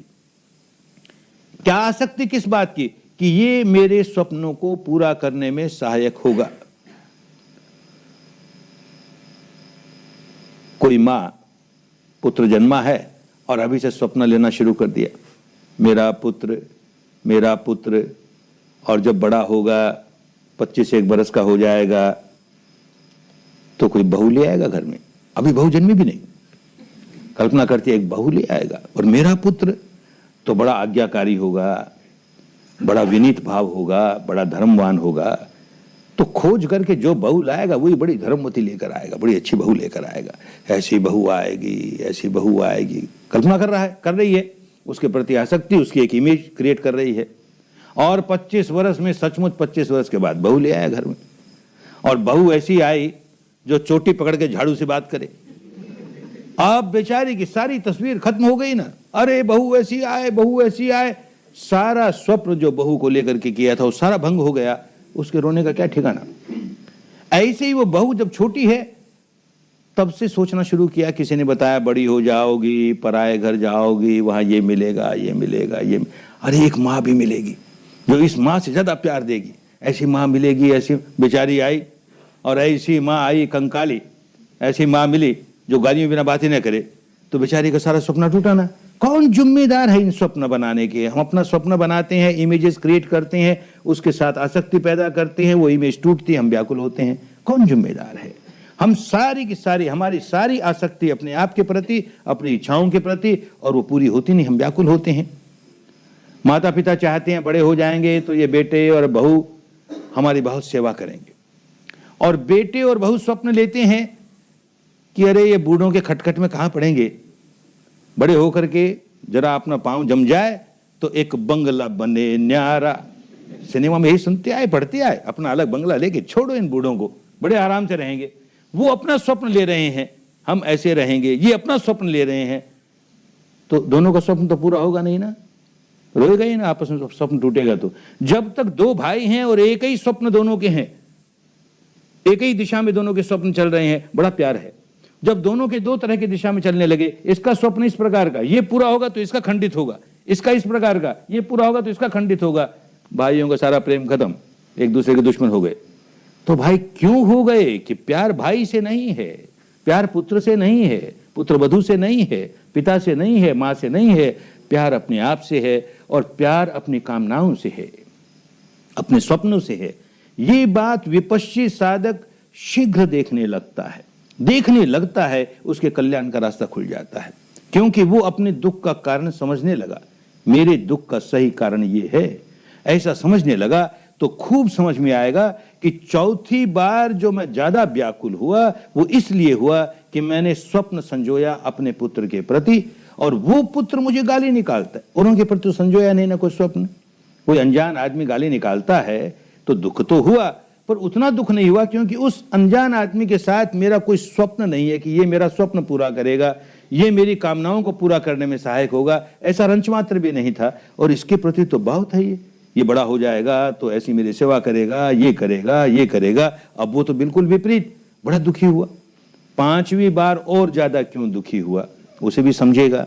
क्या आसक्ति किस बात की? कि ये मेरे स्वप्नों को पूरा करने में सहायक होगा। कोई मां पुत्र जन्मा है और अभी से स्वप्न लेना शुरू कर दिया, मेरा पुत्र मेरा पुत्र, और जब बड़ा होगा 25-1 बरस का हो जाएगा तो कोई बहू ले आएगा घर में। अभी बहू जन्मी भी नहीं, कल्पना करती है एक बहू ले आएगा, और मेरा पुत्र तो बड़ा आज्ञाकारी होगा, बड़ा विनीत भाव होगा, बड़ा धर्मवान होगा। तो खोज करके जो बहू लाएगा वही बड़ी धर्मवती लेकर आएगा, बड़ी अच्छी बहू लेकर आएगा, ऐसी बहू आएगी, ऐसी बहू आएगी। कल्पना कर रहा है, कर रही है, उसके प्रति आसक्ति, उसकी एक इमेज क्रिएट कर रही है। और 25 वर्ष में, सचमुच 25 वर्ष के बाद बहू ले आया घर में, और बहू ऐसी आई जो चोटी पकड़ के झाड़ू से बात करे। अब बेचारी की सारी तस्वीर खत्म हो गई ना, अरे बहू ऐसी आए, बहू ऐसी आए, सारा स्वप्न जो बहू को लेकर के किया था वो सारा भंग हो गया। उसके रोने का क्या ठिकाना। ऐसे ही वो बहू जब छोटी है तब से सोचना शुरू किया, किसी ने बताया बड़ी हो जाओगी, पराए घर जाओगी, वहां ये मिलेगा, ये मिलेगा, ये, अरे एक माँ भी मिलेगी जो इस माँ से ज्यादा प्यार देगी, ऐसी माँ मिलेगी। ऐसी बेचारी आई, और ऐसी माँ आई कंकाली, ऐसी माँ मिली जो गालियों बिना बात ही न करे, तो बेचारी का सारा सपना टूटा ना। कौन जिम्मेदार है इन स्वप्न बनाने के? हम अपना स्वप्न बनाते हैं, इमेजेस क्रिएट करते हैं, उसके साथ आसक्ति पैदा करते हैं, वो इमेज टूटती है, हम व्याकुल होते हैं। कौन जिम्मेदार है? हम सारी की सारी, हमारी सारी आसक्ति अपने आप के प्रति, अपनी इच्छाओं के प्रति, और वो पूरी होती नहीं, हम व्याकुल होते हैं। माता पिता चाहते हैं बड़े हो जाएंगे तो ये बेटे और बहू हमारी बहुत सेवा करेंगे, और बेटे और बहू स्वप्न लेते हैं कि अरे ये बूढ़ों के खटखट में कहां पड़ेंगे, बड़े होकर के जरा अपना पांव जम जाए तो एक बंगला बने न्यारा। सिनेमा में यही सुनते आए, पढ़ते आए, अपना अलग बंगला लेके छोड़ो इन बूढ़ों को, बड़े आराम से रहेंगे। वो अपना स्वप्न ले रहे हैं, हम ऐसे रहेंगे, ये अपना स्वप्न ले रहे हैं, तो दोनों का स्वप्न तो पूरा होगा नहीं ना, रोएगा ही ना, आपस में स्वप्न टूटेगा। तो जब तक 2 भाई हैं और एक ही स्वप्न दोनों के हैं, एक ही दिशा में दोनों के स्वप्न चल रहे हैं, बड़ा प्यार है। जब दोनों के 2 तरह की दिशा में चलने लगे, इसका स्वप्न इस प्रकार का, ये पूरा होगा तो इसका खंडित होगा, इसका इस प्रकार का, ये पूरा होगा तो इसका खंडित होगा, भाइयों का सारा प्रेम खत्म, एक दूसरे के दुश्मन हो गए। तो भाई क्यों हो गए? कि प्यार भाई से नहीं है, प्यार पुत्र से नहीं है, पुत्र वधू से नहीं है, पिता से नहीं है, मां से नहीं है, प्यार अपने आप से है, और प्यार अपनी कामनाओं से है, अपने स्वप्नों से है। ये बात विपश्ची साधक शीघ्र देखने लगता है, उसके कल्याण का रास्ता खुल जाता है, क्योंकि वो अपने दुख का कारण समझने लगा। मेरे दुख का सही कारण ये है, ऐसा समझने लगा तो खूब समझ में आएगा कि चौथी बार जो मैं ज्यादा व्याकुल हुआ वो इसलिए हुआ कि मैंने स्वप्न संजोया अपने पुत्र के प्रति, और वो पुत्र मुझे गाली निकालता है। उनके प्रति तो संजोया नहीं ना कोई स्वप्न। कोई अनजान आदमी गाली निकालता है तो दुख तो हुआ, पर उतना दुख नहीं हुआ क्योंकि उस अनजान आदमी के साथ मेरा कोई स्वप्न नहीं है कि ये मेरा स्वप्न पूरा करेगा, ये मेरी कामनाओं को पूरा करने में सहायक होगा, ऐसा रंच मात्र भी नहीं था। और इसके प्रति तो बहुत है, ये बड़ा हो जाएगा तो ऐसी मेरी सेवा करेगा, ये करेगा, ये करेगा। अब वो तो बिल्कुल विपरीत, बड़ा दुखी हुआ। 5वीं बार और ज्यादा क्यों दुखी हुआ उसे भी समझेगा।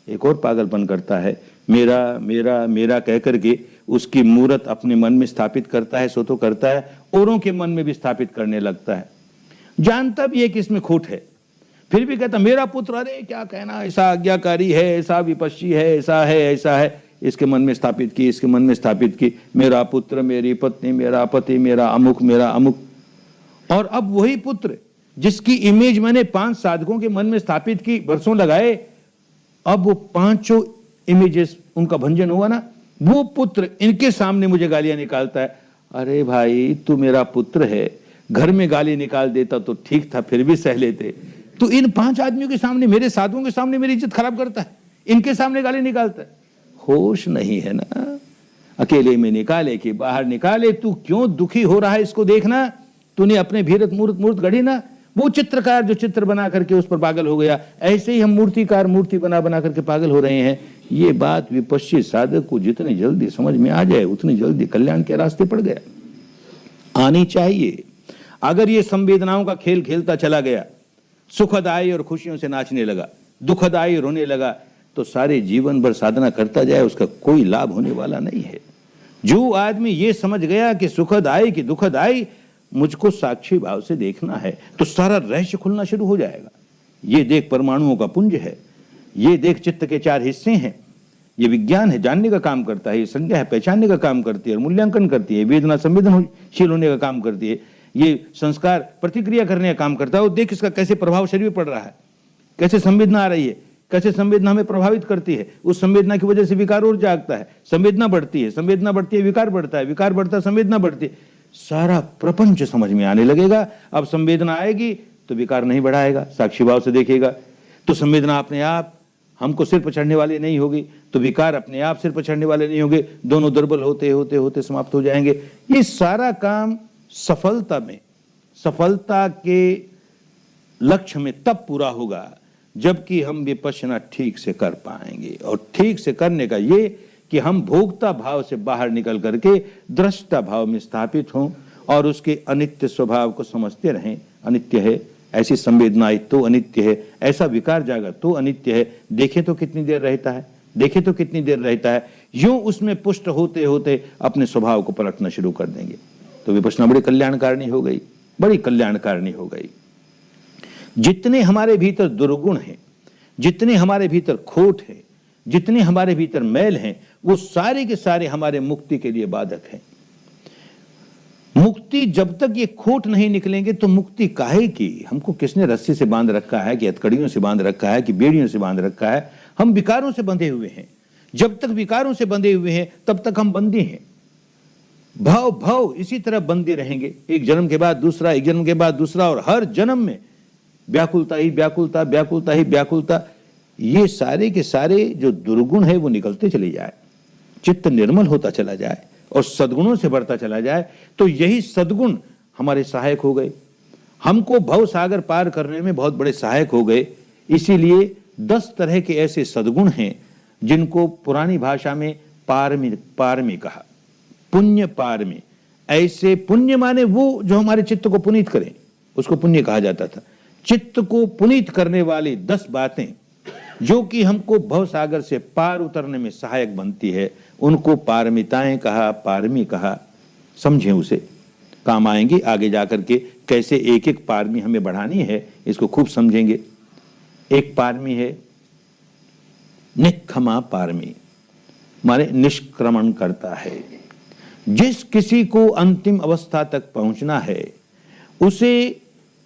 एक और पागलपन करता है, मेरा मेरा मेरा कह करके उसकी मूर्त अपने मन में स्थापित करता है, सो तो करता है, औरों के मन में भी स्थापित करने लगता है। जानता भी है कि इसमें खोट है, फिर भी कहता मेरा पुत्र, अरे क्या कहना, ऐसा आज्ञाकारी है, ऐसा विपश्ची है, ऐसा है, ऐसा है। इसके मन में स्थापित की, इसके मन में स्थापित की, मेरा पुत्र, मेरी पत्नी, मेरा पति, मेरा अमुक, मेरा अमुक। और अब वही पुत्र जिसकी इमेज मैंने 5 साधकों के मन में स्थापित की, वर्षों लगाए, अब वो 5 इमेजेस उनका भंजन हुआ ना, वो पुत्र इनके सामने मुझे गालियां निकालता है। अरे भाई तू मेरा पुत्र है, घर में गाली निकाल देता तो ठीक था, फिर भी सह लेते। तो इन 5 आदमियों के सामने, मेरे साधुओं के सामने मेरी इज्जत खराब करता है, इनके सामने गाली निकालता है। होश नहीं है ना, अकेले में निकाले कि बाहर निकाले। तू क्यों दुखी हो रहा है इसको देखना, तूने अपने भीरत मूर्त गढ़ी ना। वो चित्रकार जो चित्र बना करके उस पर पागल हो गया, ऐसे ही हम मूर्तिकार मूर्ति बना बना करके पागल हो रहे हैं। ये बात विपश्ची साधक को जितनी जल्दी समझ में आ जाए उतनी जल्दी कल्याण के रास्ते पड़ गया, आनी चाहिए। अगर ये संवेदनाओं का खेल खेलता चला गया, सुखद आई और खुशियों से नाचने लगा, दुखद आई रोने लगा, तो सारे जीवन भर साधना करता जाए, उसका कोई लाभ होने वाला नहीं है। जो आदमी ये समझ गया कि सुखद आई कि दुखद आई, मुझको साक्षी भाव से देखना है, तो सारा रहस्य खुलना शुरू हो जाएगा। ये देख परमाणुओं का पुंज है, ये देख चित्त के 4 हिस्से हैं, ये विज्ञान है, जानने का काम करता है, ये संज्ञा है, पहचानने का काम करती है और मूल्यांकन करती है, वेदना संवेदनशील होने का काम करती है, ये संस्कार प्रतिक्रिया करने का काम करता है। और देख इसका कैसे प्रभाव शरीर पर पड़ रहा है, कैसे संवेदना आ रही है, कैसे संवेदना हमें प्रभावित करती है। उस संवेदना की वजह से विकार और जागता है, संवेदना बढ़ती है, संवेदना बढ़ती है, विकार बढ़ता है, विकार बढ़ता है, संवेदना बढ़ती है। सारा प्रपंच समझ में आने लगेगा। अब संवेदना आएगी तो विकार नहीं बढ़ाएगा, साक्षी भाव से देखेगा, तो संवेदना अपने आप हमको सिर पर चढ़ने वाली नहीं होगी, तो विकार अपने आप सिर पर चढ़ने वाले नहीं होंगे, दोनों दुर्बल होते होते होते समाप्त हो जाएंगे। ये सारा काम सफलता में, सफलता के लक्ष्य में तब पूरा होगा जबकि हम विपश्यना ठीक से कर पाएंगे। और ठीक से करने का ये कि हम भोक्ता भाव से बाहर निकल करके दृष्टा भाव में स्थापित हों और उसके अनित्य स्वभाव को समझते रहें। अनित्य है, ऐसी संवेदनाएं तो अनित्य है, ऐसा विकार जागा तो अनित्य है। देखें तो कितनी देर रहता है, देखें तो कितनी देर रहता है। यूं उसमें पुष्ट होते होते अपने स्वभाव को पलटना शुरू कर देंगे। तो विपश्यना बड़ी कल्याणकारिणी हो गई, बड़ी कल्याणकारिणी हो गई। जितने हमारे भीतर दुर्गुण हैं, जितने हमारे भीतर खोट है, जितने हमारे भीतर मैल हैं, वो सारे के सारे हमारे मुक्ति के लिए बाधक हैं। मुक्ति जब तक ये खोट नहीं निकलेंगे तो मुक्ति काहे की। हमको किसने रस्सी से बांध रखा है, कि हथकड़ियों से बांध रखा है, कि बेड़ियों से बांध रखा है। हम विकारों से बंधे हुए हैं। जब तक विकारों से बंधे हुए हैं तब तक हम बंदी हैं। भाव भाव इसी तरह बंधे रहेंगे, एक जन्म के बाद दूसरा, एक जन्म के बाद दूसरा, और हर जन्म में व्याकुलता ही व्याकुलता, व्याकुलता ही व्याकुलता। ये सारे के सारे जो दुर्गुण है वो निकलते चले जाए, चित्त निर्मल होता चला जाए और सद्गुणों से बढ़ता चला जाए, तो यही सद्गुण हमारे सहायक हो गए, हमको भव सागर पार करने में बहुत बड़े सहायक हो गए। इसीलिए 10 तरह के ऐसे सद्गुण हैं जिनको पुरानी भाषा में पारमी कहा, पुण्य पारमी। ऐसे पुण्य माने वो जो हमारे चित्त को पुनीत करें, उसको पुण्य कहा जाता था। चित्त को पुनीत करने वाली 10 बातें जो कि हमको भव सागर से पार उतरने में सहायक बनती है, उनको पारमिताएं कहा, पारमी कहा। समझें, उसे काम आएंगे आगे जाकर के। कैसे एक एक पारमी हमें बढ़ानी है इसको खूब समझेंगे। एक पारमी है निष्क्रमा पारमी, माने निष्क्रमण करता है। जिस किसी को अंतिम अवस्था तक पहुंचना है उसे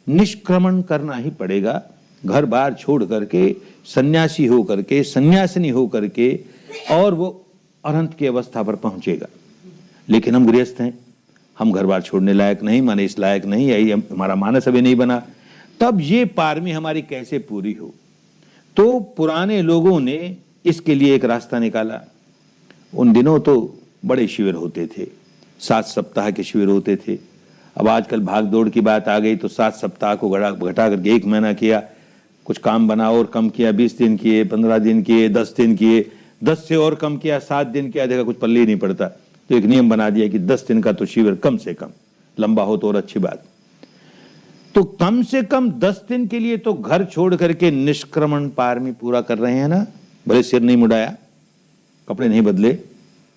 निष्क्रमण करना ही पड़ेगा। घर बार छोड़ करके, सन्यासी हो करके, सन्यासिनी हो करके, और वो अनंत की अवस्था पर पहुंचेगा। लेकिन हम गृहस्थ हैं, हम घर बार छोड़ने लायक नहीं, माने इस लायक नहीं, यही हमारा मानस अभी नहीं बना। तब ये पारमी हमारी कैसे पूरी हो। तो पुराने लोगों ने इसके लिए एक रास्ता निकाला। उन दिनों तो बड़े शिविर होते थे, 7 सप्ताह के शिविर होते थे। अब आजकल भाग दौड़ की बात आ गई तो 7 सप्ताह को घटा करके 1 महीना किया, कुछ काम बना और कम किया, 20 दिन किए, 15 दिन किए, 10 दिन किए, 10 से और कम किया, 7 दिन किया, देखा कुछ पल्ले ही नहीं पड़ता। तो एक नियम बना दिया कि 10 दिन का तो शिविर कम से कम, लंबा हो तो और अच्छी बात। तो कम से कम 10 दिन के लिए तो घर छोड़ करके निष्क्रमण पारमी पूरा कर रहे हैं ना। भले सिर नहीं मुड़ाया, कपड़े नहीं बदले,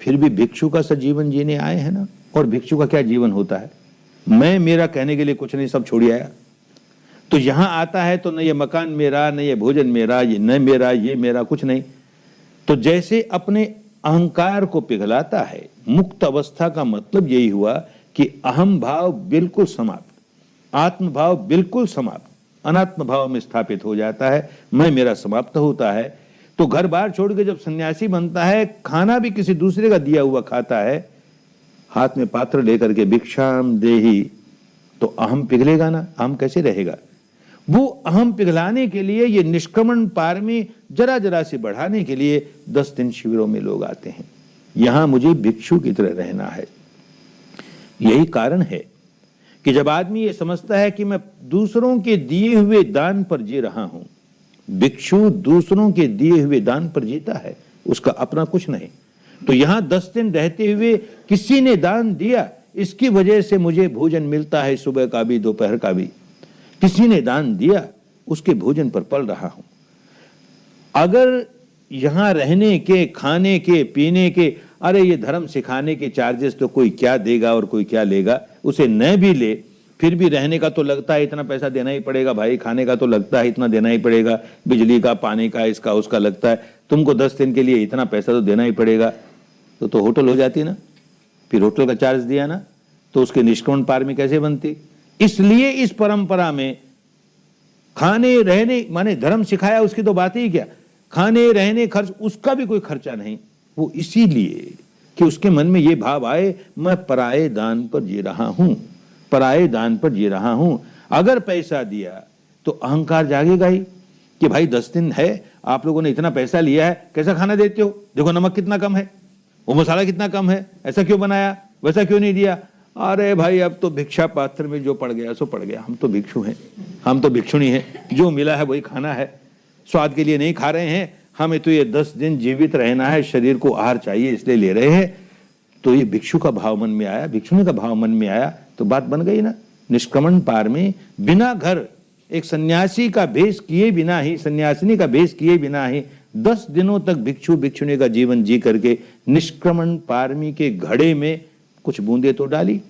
फिर भी भिक्षु का सा जीवन जीने आए हैं ना। और भिक्षु का क्या जीवन होता है, मैं मेरा कहने के लिए कुछ नहीं, सब छोड़ आया। तो यहां आता है तो न ये मकान मेरा, न ये भोजन मेरा, ये न मेरा, ये मेरा, कुछ नहीं। तो जैसे अपने अहंकार को पिघलाता है। मुक्त अवस्था का मतलब यही हुआ कि अहम भाव बिल्कुल समाप्त, आत्म भाव बिल्कुल समाप्त, अनात्म भाव में स्थापित हो जाता है। मैं मेरा समाप्त होता है। तो घर बार छोड़ के जब सन्यासी बनता है, खाना भी किसी दूसरे का दिया हुआ खाता है, हाथ में पात्र लेकर के भिक्षाम देहि, तो अहम पिघलेगा ना, अहम कैसे रहेगा। वो अहम पिघलाने के लिए, ये निष्क्रमण पारमी जरा जरा से बढ़ाने के लिए 10 दिन शिविरों में लोग आते हैं। यहां मुझे भिक्षु की तरह रहना है। यही कारण है कि जब आदमी ये समझता है कि मैं दूसरों के दिए हुए दान पर जी रहा हूं, भिक्षु दूसरों के दिए हुए दान पर जीता है, उसका अपना कुछ नहीं। तो यहां 10 दिन रहते हुए किसी ने दान दिया, इसकी वजह से मुझे भोजन मिलता है, सुबह का भी दोपहर का भी। किसी ने दान दिया, उसके भोजन पर पल रहा हूं। अगर यहां रहने के, खाने के, पीने के, अरे ये धर्म सिखाने के चार्जेस तो कोई क्या देगा और कोई क्या लेगा, उसे न भी ले फिर भी रहने का तो लगता है इतना पैसा देना ही पड़ेगा भाई, खाने का तो लगता है इतना देना ही पड़ेगा, बिजली का, पानी का, इसका उसका लगता है, तुमको 10 दिन के लिए इतना पैसा तो देना ही पड़ेगा। तो होटल हो जाती ना, फिर होटल का चार्ज दिया ना, तो उसके निष्क्रमण पारमी कैसे बनती। इसलिए इस परंपरा में खाने रहने, माने धर्म सिखाया उसकी तो बात ही क्या, खाने रहने खर्च, उसका भी कोई खर्चा नहीं। वो इसीलिए कि उसके मन में ये भाव आए, मैं पराये दान पर जी रहा हूं, पराये दान पर जी रहा हूं। अगर पैसा दिया तो अहंकार जागेगा ही कि भाई 10 दिन है, आप लोगों ने इतना पैसा लिया है, कैसा खाना देते हो, देखो नमक कितना कम है, वो मसाला कितना कम है, ऐसा क्यों बनाया, वैसा क्यों नहीं दिया। अरे भाई अब तो भिक्षा पात्र में जो पड़ गया सो पड़ गया, हम तो भिक्षु हैं, हम तो भिक्षुणी हैं, जो मिला है वही खाना है, स्वाद के लिए नहीं खा रहे हैं, हमें तो ये 10 दिन जीवित रहना है, शरीर को आहार चाहिए इसलिए ले रहे हैं। तो ये भिक्षु का भाव मन में आया, भिक्षुणी का भाव मन में आया, तो बात बन गई ना। निष्क्रमण पार में बिना घर, एक सन्यासी का भेष किए बिना ही, सन्यासिनी का भेष किए बिना ही 10 दिनों तक भिक्षु भिक्षुणी का जीवन जी करके निष्क्रमण पारमी के घड़े में कुछ बूंदे तो डाली।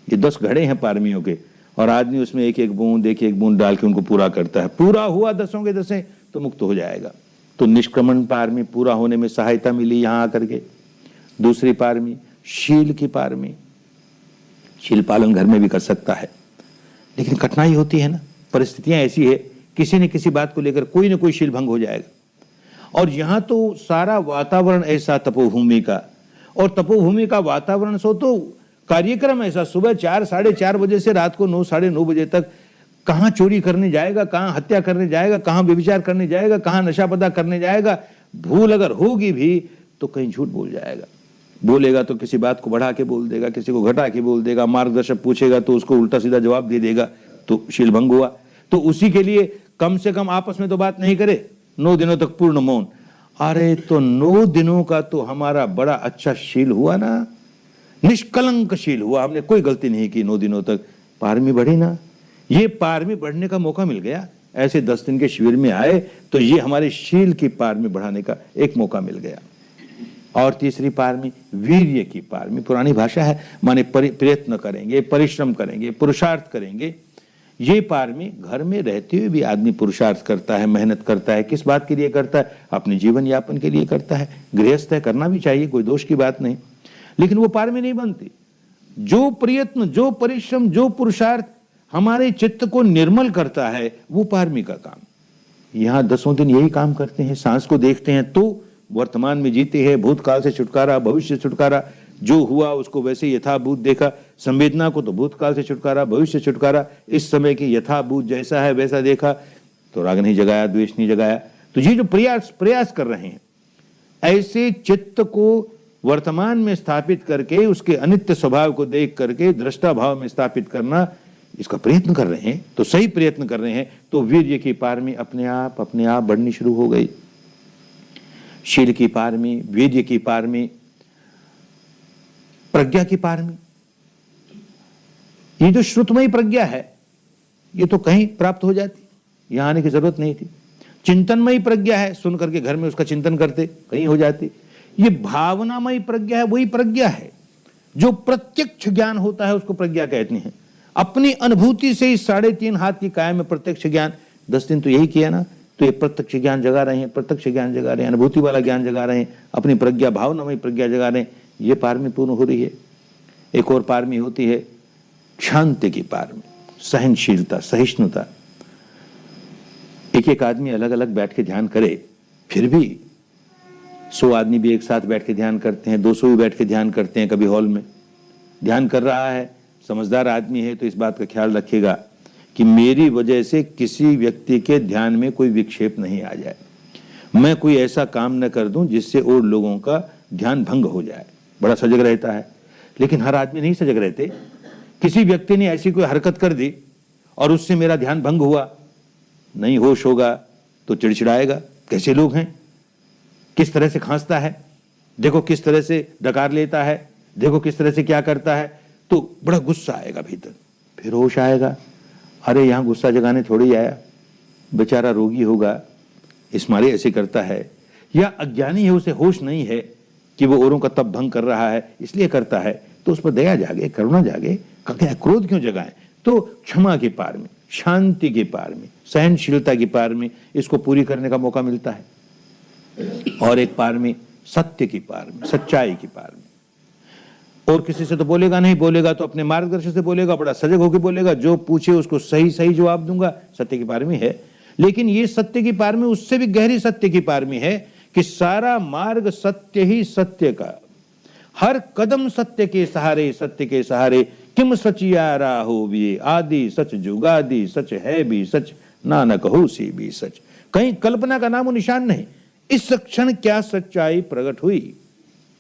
ये 10 घड़े हैं पारमियों के, और आदमी उसमें एक एक बूंद डाल के उनको पूरा करता है। पूरा हुआ 10 के 10 तो मुक्त हो जाएगा। तो निष्क्रमण पारमी पूरा होने में सहायता मिली यहां आकर के। दूसरी पारमी शील की पारमी, शील पालन घर में भी कर सकता है, लेकिन कठिनाई होती है ना, परिस्थितियां ऐसी है, किसी न किसी बात को लेकर कोई ना कोई शील भंग हो जाएगा। और यहां तो सारा वातावरण ऐसा तपोभूमि का, और तपोभूमि का वातावरण सो तो कार्यक्रम ऐसा, सुबह 4 साढ़े 4 बजे से रात को 9 साढ़े 9 बजे तक कहां चोरी करने जाएगा, कहां हत्या करने जाएगा, कहां व्यभिचार करने जाएगा, कहां नशा पता करने जाएगा। भूल अगर होगी भी तो कहीं झूठ बोल जाएगा, बोलेगा तो किसी बात को बढ़ा के बोल देगा, किसी को घटा के बोल देगा, मार्गदर्शक पूछेगा तो उसको उल्टा सीधा जवाब दे देगा, तो शील भंग हुआ। तो उसी के लिए कम से कम आपस में तो बात नहीं करे, 9 दिनों तक पूर्ण मौन। अरे तो 9 दिनों का तो हमारा बड़ा अच्छा शील हुआ ना, निष्कलंक शील हुआ, हमने कोई गलती नहीं की 9 दिनों तक, पारमी बढ़ी ना। ये पारमी बढ़ने का मौका मिल गया, ऐसे 10 दिन के शिविर में आए तो ये हमारे शील की पारमी बढ़ाने का एक मौका मिल गया। और तीसरी पारमी वीर्य की पारमी, पुरानी भाषा है, माने प्रयत्न करेंगे, परिश्रम करेंगे, पुरुषार्थ करेंगे। ये पारमी घर में रहते हुए भी आदमी पुरुषार्थ करता है, मेहनत करता है। किस बात के लिए करता है, अपने जीवन यापन के लिए करता है। गृहस्थ है, करना भी चाहिए, कोई दोष की बात नहीं, लेकिन वो पारमी नहीं बनती। जो प्रयत्न, जो परिश्रम, जो पुरुषार्थ हमारे चित्त को निर्मल करता है, वो पारमी का काम। यहां 10 दिन यही काम करते हैं। सांस को देखते हैं तो वर्तमान में जीते हैं, भूतकाल से छुटकारा, भविष्य से छुटकारा, जो हुआ उसको वैसे यथाभूत देखा। संवेदना को तो भूतकाल से छुटकारा, भविष्य से छुटकारा, इस समय की यथाभूत जैसा है वैसा देखा, तो राग नहीं जगाया, द्वेष नहीं जगाया। तो ये जो प्रयास कर रहे हैं, ऐसे चित्त को वर्तमान में स्थापित करके, उसके अनित्य स्वभाव को देख करके दृष्टा भाव में स्थापित करना, इसका प्रयत्न कर रहे हैं, तो सही प्रयत्न कर रहे हैं। तो वीर्य की पारमी अपने आप बढ़नी शुरू हो गई। शील की पारमी, वीर्य की पारमी, प्रज्ञा की पारमी। ये जो श्रुतमयी प्रज्ञा है, ये तो कहीं प्राप्त हो जाती, यहां आने की जरूरत नहीं थी। चिंतनमयी प्रज्ञा है, सुन करके घर में उसका चिंतन करते, कहीं हो जाती। ये भावनामयी प्रज्ञा है, वही प्रज्ञा है जो प्रत्यक्ष ज्ञान होता है, उसको प्रज्ञा कहते हैं। अपनी अनुभूति से इस 3.5 हाथ की काया में प्रत्यक्ष ज्ञान, 10 दिन तो यही किया ना। तो ये प्रत्यक्ष ज्ञान जगा रहे हैं, प्रत्यक्ष ज्ञान जगा रहे हैं, अनुभूति वाला ज्ञान जगा रहे हैं, अपनी प्रज्ञा भावनामय प्रज्ञा जगा रहे हैं। ये पारमी पूर्ण हो रही है। एक और पारमी होती है शांति की पारमी, सहनशीलता, सहिष्णुता। एक एक आदमी अलग अलग बैठ के ध्यान करे, फिर भी 100 आदमी भी एक साथ बैठ के ध्यान करते हैं, 200 भी बैठ के ध्यान करते हैं। कभी हॉल में ध्यान कर रहा है, समझदार आदमी है तो इस बात का ख्याल रखेगा कि मेरी वजह से किसी व्यक्ति के ध्यान में कोई विक्षेप नहीं आ जाए, मैं कोई ऐसा काम न कर दूं जिससे और लोगों का ध्यान भंग हो जाए। बड़ा सजग रहता है। लेकिन हर आदमी नहीं सजग रहते। किसी व्यक्ति ने ऐसी कोई हरकत कर दी और उससे मेरा ध्यान भंग हुआ, नहीं होश होगा तो चिड़चिड़ाएगा। कैसे लोग हैं, किस तरह से खांसता है, देखो किस तरह से डकार लेता है, देखो किस तरह से क्या करता है, तो बड़ा गुस्सा आएगा भीतर। फिर होश आएगा, अरे यहां गुस्सा जगाने थोड़ी आया, बेचारा रोगी होगा, इस मारे ऐसे करता है। या अज्ञानी है, उसे होश नहीं है कि वो औरों का तप भंग कर रहा है इसलिए करता है, तो उस पर दया जागे, करुणा जागे। क्रोध क्यों जगाएं? तो क्षमा की पार में, शांति की पार में, सहनशीलता की पार में इसको पूरी करने का मौका मिलता है। और एक पार में सत्य की पार में, सच्चाई की पार में। और किसी से तो बोलेगा नहीं, बोलेगा तो अपने मार्गदर्शन से बोलेगा, बड़ा सजग होकर बोलेगा, जो पूछे उसको सही सही जवाब दूंगा, सत्य की पार में है। लेकिन ये सत्य की पार में उससे भी गहरी सत्य की पार में है कि सारा मार्ग सत्य ही सत्य का, हर कदम सत्य के सहारे, सत्य के सहारे। किम सचिया राहो भी आदि सच जुगादि, सच है भी सच नानक हो सी भी सच। कहीं कल्पना का नामो निशान नहीं। इस क्षण क्या सच्चाई प्रकट हुई,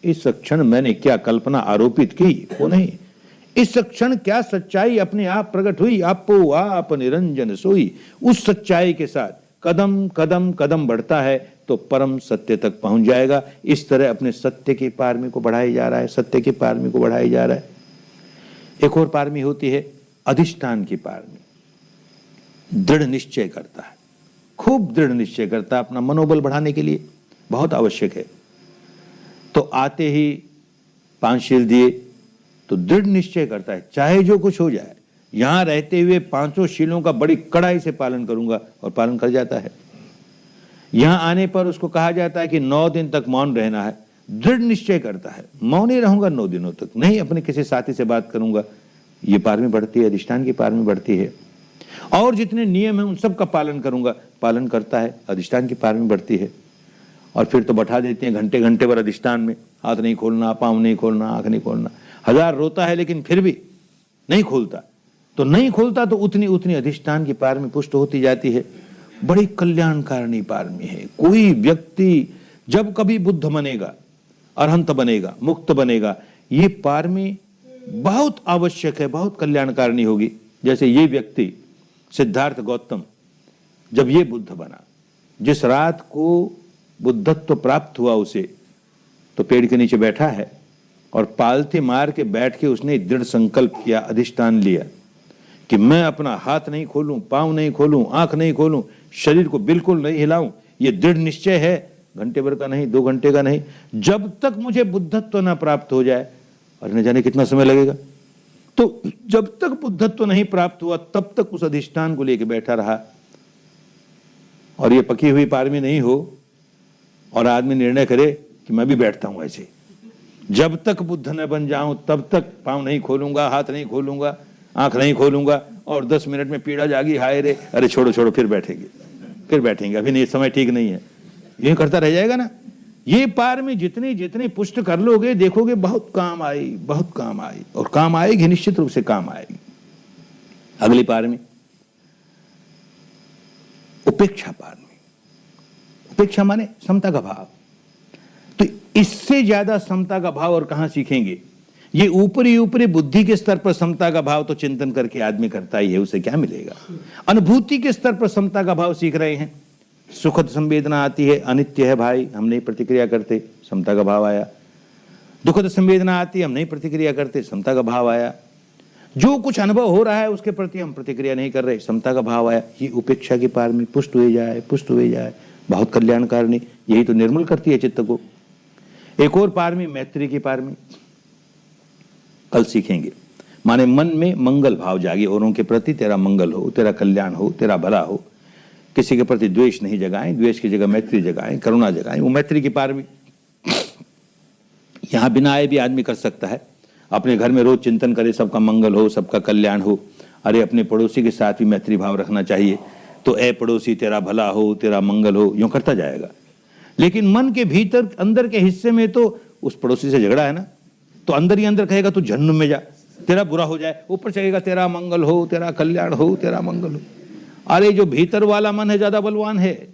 इस क्षण मैंने क्या कल्पना आरोपित की, वो नहीं। इस क्षण क्या सच्चाई अपने आप प्रकट हुई, आपो आप निरंजन सोई। उस सच्चाई के साथ कदम कदम कदम बढ़ता है तो परम सत्य तक पहुंच जाएगा। इस तरह अपने सत्य की पारमी को बढ़ाई जा रहा है, सत्य की पारमी को बढ़ाई जा रहा है। एक और पारमी होती है अधिष्ठान की पारमी। दृढ़ निश्चय करता है, खूब दृढ़ निश्चय करता है, अपना मनोबल बढ़ाने के लिए बहुत आवश्यक है। तो आते ही 5 शील दिए तो दृढ़ निश्चय करता है, चाहे जो कुछ हो जाए, यहां रहते हुए 5 शीलों का बड़ी कड़ाई से पालन करूंगा, और पालन कर जाता है। यहां आने पर उसको कहा जाता है कि 9 दिन तक मौन रहना है, दृढ़ निश्चय करता है, मौन ही रहूंगा 9 दिनों तक, नहीं अपने किसी साथी से बात करूंगा। ये पारमी बढ़ती है, अधिष्ठान की पारमी बढ़ती है। और जितने नियम है उन सब का पालन करूंगा, पालन करता है, अधिष्ठान की पारमी बढ़ती है। और फिर तो बैठा देते हैं घंटे घंटे भर अधिष्ठान में, हाथ नहीं खोलना, पांव नहीं खोलना, आंख नहीं खोलना। 1000 रोता है लेकिन फिर भी नहीं खोलता, तो नहीं खोलता तो उतनी उतनी अधिष्ठान की पारमी पुष्ट होती जाती है। बड़ी कल्याणकारिणी पारमी है। कोई व्यक्ति जब कभी बुद्ध बनेगा, अरहंत बनेगा, मुक्त बनेगा, ये पारमी बहुत आवश्यक है, बहुत कल्याणकारिणी होगी। जैसे ये व्यक्ति सिद्धार्थ गौतम, जब ये बुद्ध बना, जिस रात को बुद्धत्व प्राप्त हुआ उसे, तो पेड़ के नीचे बैठा है और पालथी मार के बैठ के उसने दृढ़ संकल्प किया, अधिष्ठान लिया कि मैं अपना हाथ नहीं खोलूं, पांव नहीं खोलूं, आंख नहीं खोलूं, शरीर को बिल्कुल नहीं हिलाऊं। ये दृढ़ निश्चय है, घंटे भर का नहीं, 2 घंटे का नहीं, जब तक मुझे बुद्धत्व ना प्राप्त हो जाए। और न जाने कितना समय लगेगा। तो जब तक बुद्धत्व नहीं प्राप्त हुआ तब तक उस अधिष्ठान को लेकर बैठा रहा। और ये पकी हुई पारमी नहीं हो और आदमी निर्णय करे कि मैं भी बैठता हूं ऐसे, जब तक बुद्ध न बन जाऊं तब तक पांव नहीं खोलूंगा, हाथ नहीं खोलूंगा, आंख नहीं खोलूंगा, और 10 मिनट में पीड़ा जागी, हाय रे, अरे छोड़ो छोड़ो, फिर बैठेंगे, अभी नहीं, समय ठीक नहीं है, ये करता रह जाएगा ना। ये पार में जितनी जितनी पुष्ट कर लोगे, देखोगे बहुत काम आई, बहुत काम आई, और काम आएगी, निश्चित रूप से काम आएगी। अगली पार में उपेक्षा पार में, उपेक्षा माने समता का भाव। तो इससे ज्यादा समता का भाव और कहां सीखेंगे। ये ऊपरी ऊपरी बुद्धि के स्तर पर समता का भाव तो चिंतन करके आदमी करता ही है, उसे क्या मिलेगा। अनुभूति के स्तर पर समता का भाव सीख रहे हैं। सुखद संवेदना आती है, अनित्य है भाई, हम नहीं प्रतिक्रिया करते, समता का भाव आया। दुखद संवेदना आती है, हम नहीं प्रतिक्रिया करते, समता का भाव आया। जो कुछ अनुभव हो रहा है उसके प्रति हम प्रतिक्रिया नहीं कर रहे, समता का भाव आया। ये उपेक्षा की पार में पुष्ट हुए जाए, पुष्ट हुए जाए, बहुत कल्याणकारिणी। यही तो निर्मल करती है चित्त को। एक और पार में मैत्री की पार में कल सीखेंगे, माने मन में मंगल भाव जागे, औरों के प्रति तेरा मंगल हो, तेरा कल्याण हो, तेरा भला हो। किसी के प्रति द्वेष नहीं जगाएं, द्वेष की जगह मैत्री जगाएं, करुणा जगाएं। वो मैत्री की पारवी यहां बिना आए भी आदमी कर सकता है। अपने घर में रोज चिंतन करे, सबका मंगल हो, सबका कल्याण हो। अरे अपने पड़ोसी के साथ भी मैत्री भाव रखना चाहिए। तो ए पड़ोसी तेरा भला हो, तेरा मंगल हो, यूं करता जाएगा। लेकिन मन के भीतर अंदर के हिस्से में तो उस पड़ोसी से झगड़ा है ना, तो अंदर ही अंदर कहेगा तू जहन्नुम में जा, तेरा बुरा हो जाए। ऊपर से कहेगा तेरा मंगल हो, तेरा कल्याण हो, तेरा मंगल हो। अरे जो भीतर वाला मन है ज्यादा बलवान है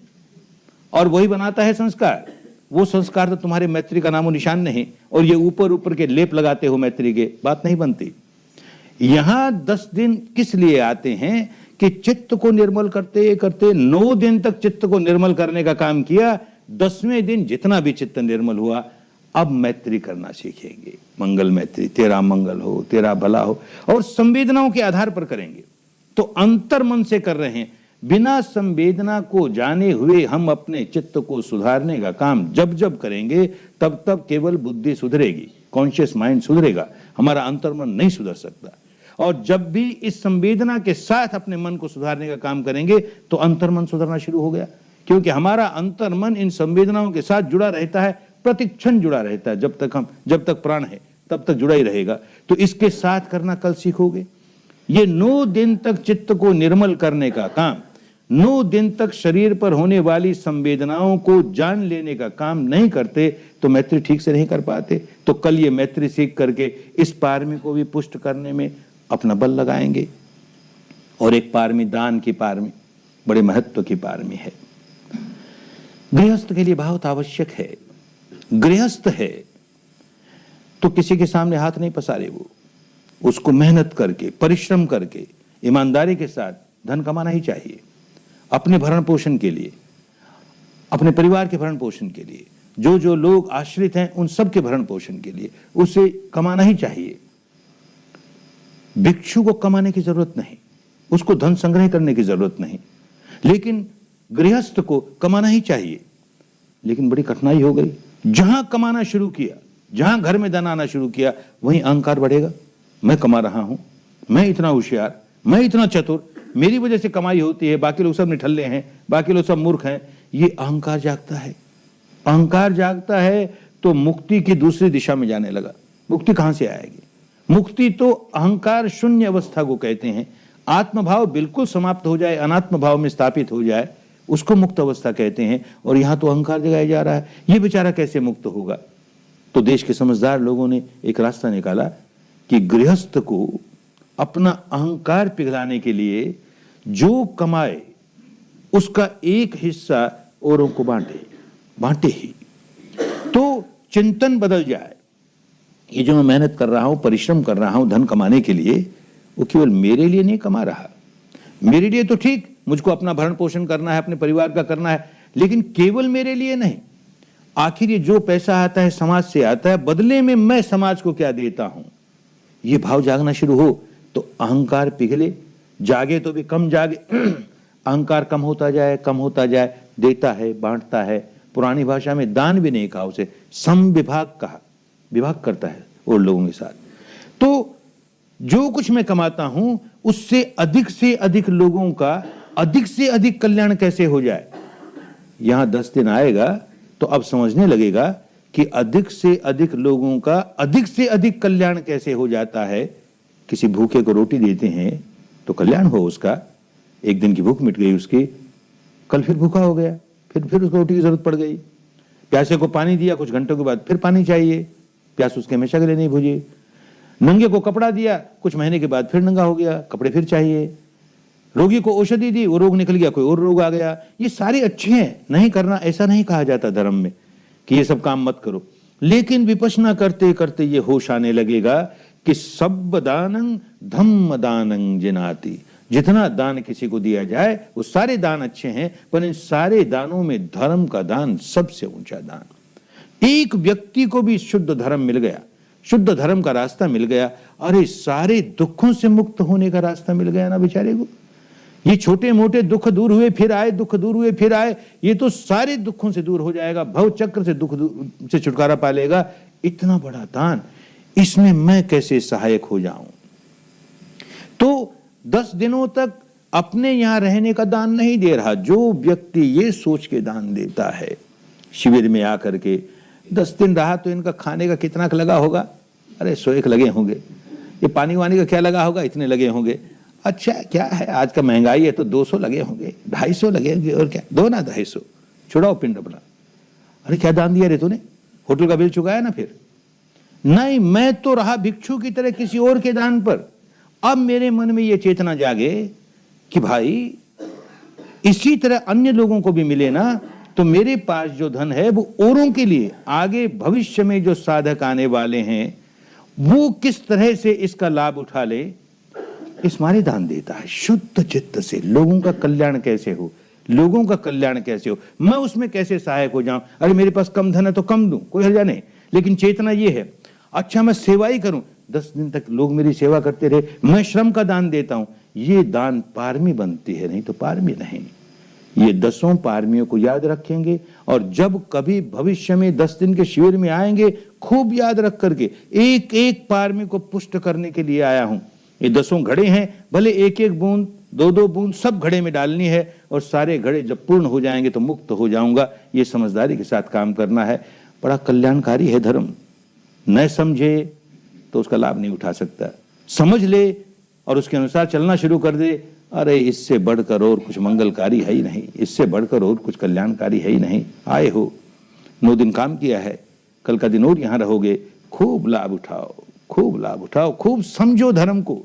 और वही बनाता है संस्कार। वो संस्कार तो तुम्हारे मैत्री का नामो निशान नहीं। और ये ऊपर ऊपर के लेप लगाते हो मैत्री के, बात नहीं बनती। यहां 10 दिन किस लिए आते हैं कि चित्त को निर्मल करते करते 9 दिन तक चित्त को निर्मल करने का काम किया। 10वें दिन जितना भी चित्त निर्मल हुआ, अब मैत्री करना सीखेंगे। मंगल मैत्री, तेरा मंगल हो, तेरा भला हो, और संवेदनाओं के आधार पर करेंगे। तो अंतर मन से कर रहे हैं। बिना संवेदना को जाने हुए हम अपने चित्त को सुधारने का काम जब जब करेंगे, तब तब केवल बुद्धि सुधरेगी, कॉन्शियस माइंड सुधरेगा, हमारा अंतर्मन नहीं सुधर सकता। और जब भी इस संवेदना के साथ अपने मन को सुधारने का काम करेंगे तो अंतर्मन सुधरना शुरू हो गया। क्योंकि हमारा अंतर्मन इन संवेदनाओं के साथ जुड़ा रहता है, प्रतिक्षण जुड़ा रहता है। जब तक प्राण है तब तक जुड़ा ही रहेगा। तो इसके साथ करना कल सीखोगे। ये 9 दिन तक चित्त को निर्मल करने का काम, 9 दिन तक शरीर पर होने वाली संवेदनाओं को जान लेने का काम नहीं करते तो मैत्री ठीक से नहीं कर पाते। तो कल ये मैत्री सीख करके इस पारमी को भी पुष्ट करने में अपना बल लगाएंगे। और एक पारमी दान की पारमी, बड़े महत्व की पारमी है। गृहस्थ के लिए बहुत आवश्यक है। गृहस्थ है तो किसी के सामने हाथ नहीं पसारे। वो उसको मेहनत करके, परिश्रम करके, ईमानदारी के साथ धन कमाना ही चाहिए। अपने भरण पोषण के लिए, अपने परिवार के भरण पोषण के लिए, जो जो लोग आश्रित हैं उन सब के भरण पोषण के लिए उसे कमाना ही चाहिए। भिक्षु को कमाने की जरूरत नहीं, उसको धन संग्रह करने की जरूरत नहीं। लेकिन गृहस्थ को कमाना ही चाहिए। लेकिन बड़ी कठिनाई हो गई। जहां कमाना शुरू किया, जहां घर में धन आना शुरू किया, वहीं अहंकार बढ़ेगा। मैं कमा रहा हूं, मैं इतना होशियार, मैं इतना चतुर, मेरी वजह से कमाई होती है, बाकी लोग सब निठल्ले हैं, बाकी लोग सब मूर्ख हैं। ये अहंकार जागता है। अहंकार जागता है तो मुक्ति की दूसरी दिशा में जाने लगा। मुक्ति कहां से आएगी? मुक्ति तो अहंकार शून्य अवस्था को कहते हैं। आत्मभाव बिल्कुल समाप्त हो जाए, अनात्म भाव में स्थापित हो जाए, उसको मुक्त अवस्था कहते हैं। और यहां तो अहंकार जगाया जा रहा है। ये बेचारा कैसे मुक्त होगा? तो देश के समझदार लोगों ने एक रास्ता निकाला कि गृहस्थ को अपना अहंकार पिघलाने के लिए जो कमाए उसका एक हिस्सा औरों को बांटे ही, तो चिंतन बदल जाए। ये जो मैं मेहनत कर रहा हूं, परिश्रम कर रहा हूं धन कमाने के लिए, वो केवल मेरे लिए नहीं कमा रहा। मेरे लिए तो ठीक, मुझको अपना भरण पोषण करना है, अपने परिवार का करना है, लेकिन केवल मेरे लिए नहीं। आखिर ये जो पैसा आता है समाज से आता है, बदले में मैं समाज को क्या देता हूं, ये भाव जागना शुरू हो तो अहंकार पिघले। जागे तो भी कम जागे, अहंकार कम होता जाए, देता है, बांटता है। पुरानी भाषा में दान भी नहीं कहा, उसे समविभाग कहा, विभाग करता है और लोगों के साथ। तो जो कुछ मैं कमाता हूं उससे से अधिक लोगों का अधिक से अधिक कल्याण कैसे हो जाए। यहां 10 दिन आएगा तो अब समझने लगेगा कि अधिक से अधिक लोगों का अधिक से अधिक कल्याण कैसे हो जाता है। किसी भूखे को रोटी देते हैं तो कल्याण हो उसका, एक दिन की भूख मिट गई उसकी, कल फिर भूखा हो गया, फिर उसको रोटी की जरूरत पड़ गई। प्यासे को पानी दिया, कुछ घंटों के बाद फिर पानी चाहिए, प्यास उसके हमेशा के लिए नहीं बुझी। नंगे को कपड़ा दिया, कुछ महीने के बाद फिर नंगा हो गया, कपड़े फिर चाहिए। रोगी को औषधि दी, वो रोग निकल गया, कोई और रोग आ गया। ये सारे अच्छे हैं, नहीं करना ऐसा नहीं कहा जाता धर्म में कि ये सब काम मत करो। लेकिन विपश्यना करते करते ये होश आने लगेगा कि सब दानं धम्म दानं जिनाति। जितना दान किसी को दिया जाए वो सारे दान अच्छे हैं, पर इन सारे दानों में धर्म का दान सबसे ऊंचा दान। एक व्यक्ति को भी शुद्ध धर्म मिल गया, शुद्ध धर्म का रास्ता मिल गया, अरे सारे दुखों से मुक्त होने का रास्ता मिल गया ना बेचारे को। ये छोटे मोटे दुख दूर हुए फिर आए, दुख दूर हुए फिर आए, ये तो सारे दुखों से दूर हो जाएगा, भव चक्र से दुख से छुटकारा पा लेगा। इतना बड़ा दान, इसमें मैं कैसे सहायक हो जाऊं? तो 10 दिनों तक अपने यहां रहने का दान नहीं दे रहा। जो व्यक्ति ये सोच के दान देता है, शिविर में आकर के 10 दिन रहा तो इनका खाने का कितना लगा होगा? अरे 100 लगे होंगे। ये पानी वानी का क्या लगा होगा? इतने लगे होंगे। अच्छा क्या है, आज का महंगाई है तो 200 लगे होंगे, 250 लगे होंगे, और क्या, दो ना 250, छुड़ाओ पिंड अपना। अरे क्या दान दिया रे तूने? होटल का बिल चुकाया ना? फिर नहीं, मैं तो रहा भिक्षु की तरह किसी और के दान पर। अब मेरे मन में यह चेतना जागे कि भाई इसी तरह अन्य लोगों को भी मिले ना, तो मेरे पास जो धन है वो औरों के लिए, आगे भविष्य में जो साधक आने वाले हैं वो किस तरह से इसका लाभ उठा ले, इस मारे दान देता है। शुद्ध चित्त से लोगों का कल्याण कैसे हो, लोगों का कल्याण कैसे हो, मैं उसमें कैसे सहायक हो जाऊं। अरे मेरे पास कम धन है तो कम दूं, कोई हर्जा नहीं, लेकिन चेतना ये है, अच्छा मैं सेवा ही करूं, 10 दिन तक लोग मेरी सेवा करते रहे, मैं श्रम का दान देता हूं, ये दान पारमी बनती है, नहीं तो पारमी नहीं। ये 10 पारमियों को याद रखेंगे और जब कभी भविष्य में 10 दिन के शिविर में आएंगे, खूब याद रख करके, एक एक पारमी को पुष्ट करने के लिए आया हूं। ये 10 घड़े हैं, भले एक एक बूंद, दो दो बूंद सब घड़े में डालनी है, और सारे घड़े जब पूर्ण हो जाएंगे तो मुक्त हो जाऊंगा। ये समझदारी के साथ काम करना है। बड़ा कल्याणकारी है धर्म। न समझे तो उसका लाभ नहीं उठा सकता, समझ ले और उसके अनुसार चलना शुरू कर दे, अरे इससे बढ़कर और कुछ मंगलकारी है ही नहीं, इससे बढ़कर और कुछ कल्याणकारी है ही नहीं। आए हो, 9 दिन काम किया है, कल का दिन और यहां रहोगे, खूब लाभ उठाओ, खूब लाभ उठाओ, खूब समझो धर्म को,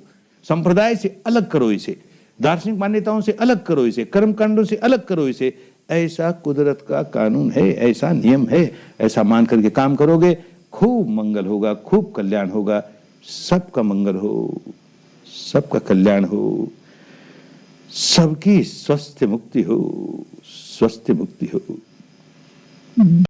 संप्रदाय से अलग करो इसे, दार्शनिक मान्यताओं से अलग करो इसे, कर्मकांडों से अलग करो इसे। ऐसा कुदरत का कानून है, ऐसा नियम है, ऐसा मान करके काम करोगे, खूब मंगल होगा, खूब कल्याण होगा। सबका मंगल हो, सबका कल्याण हो, सबकी स्वस्थ मुक्ति हो, स्वस्थ मुक्ति हो।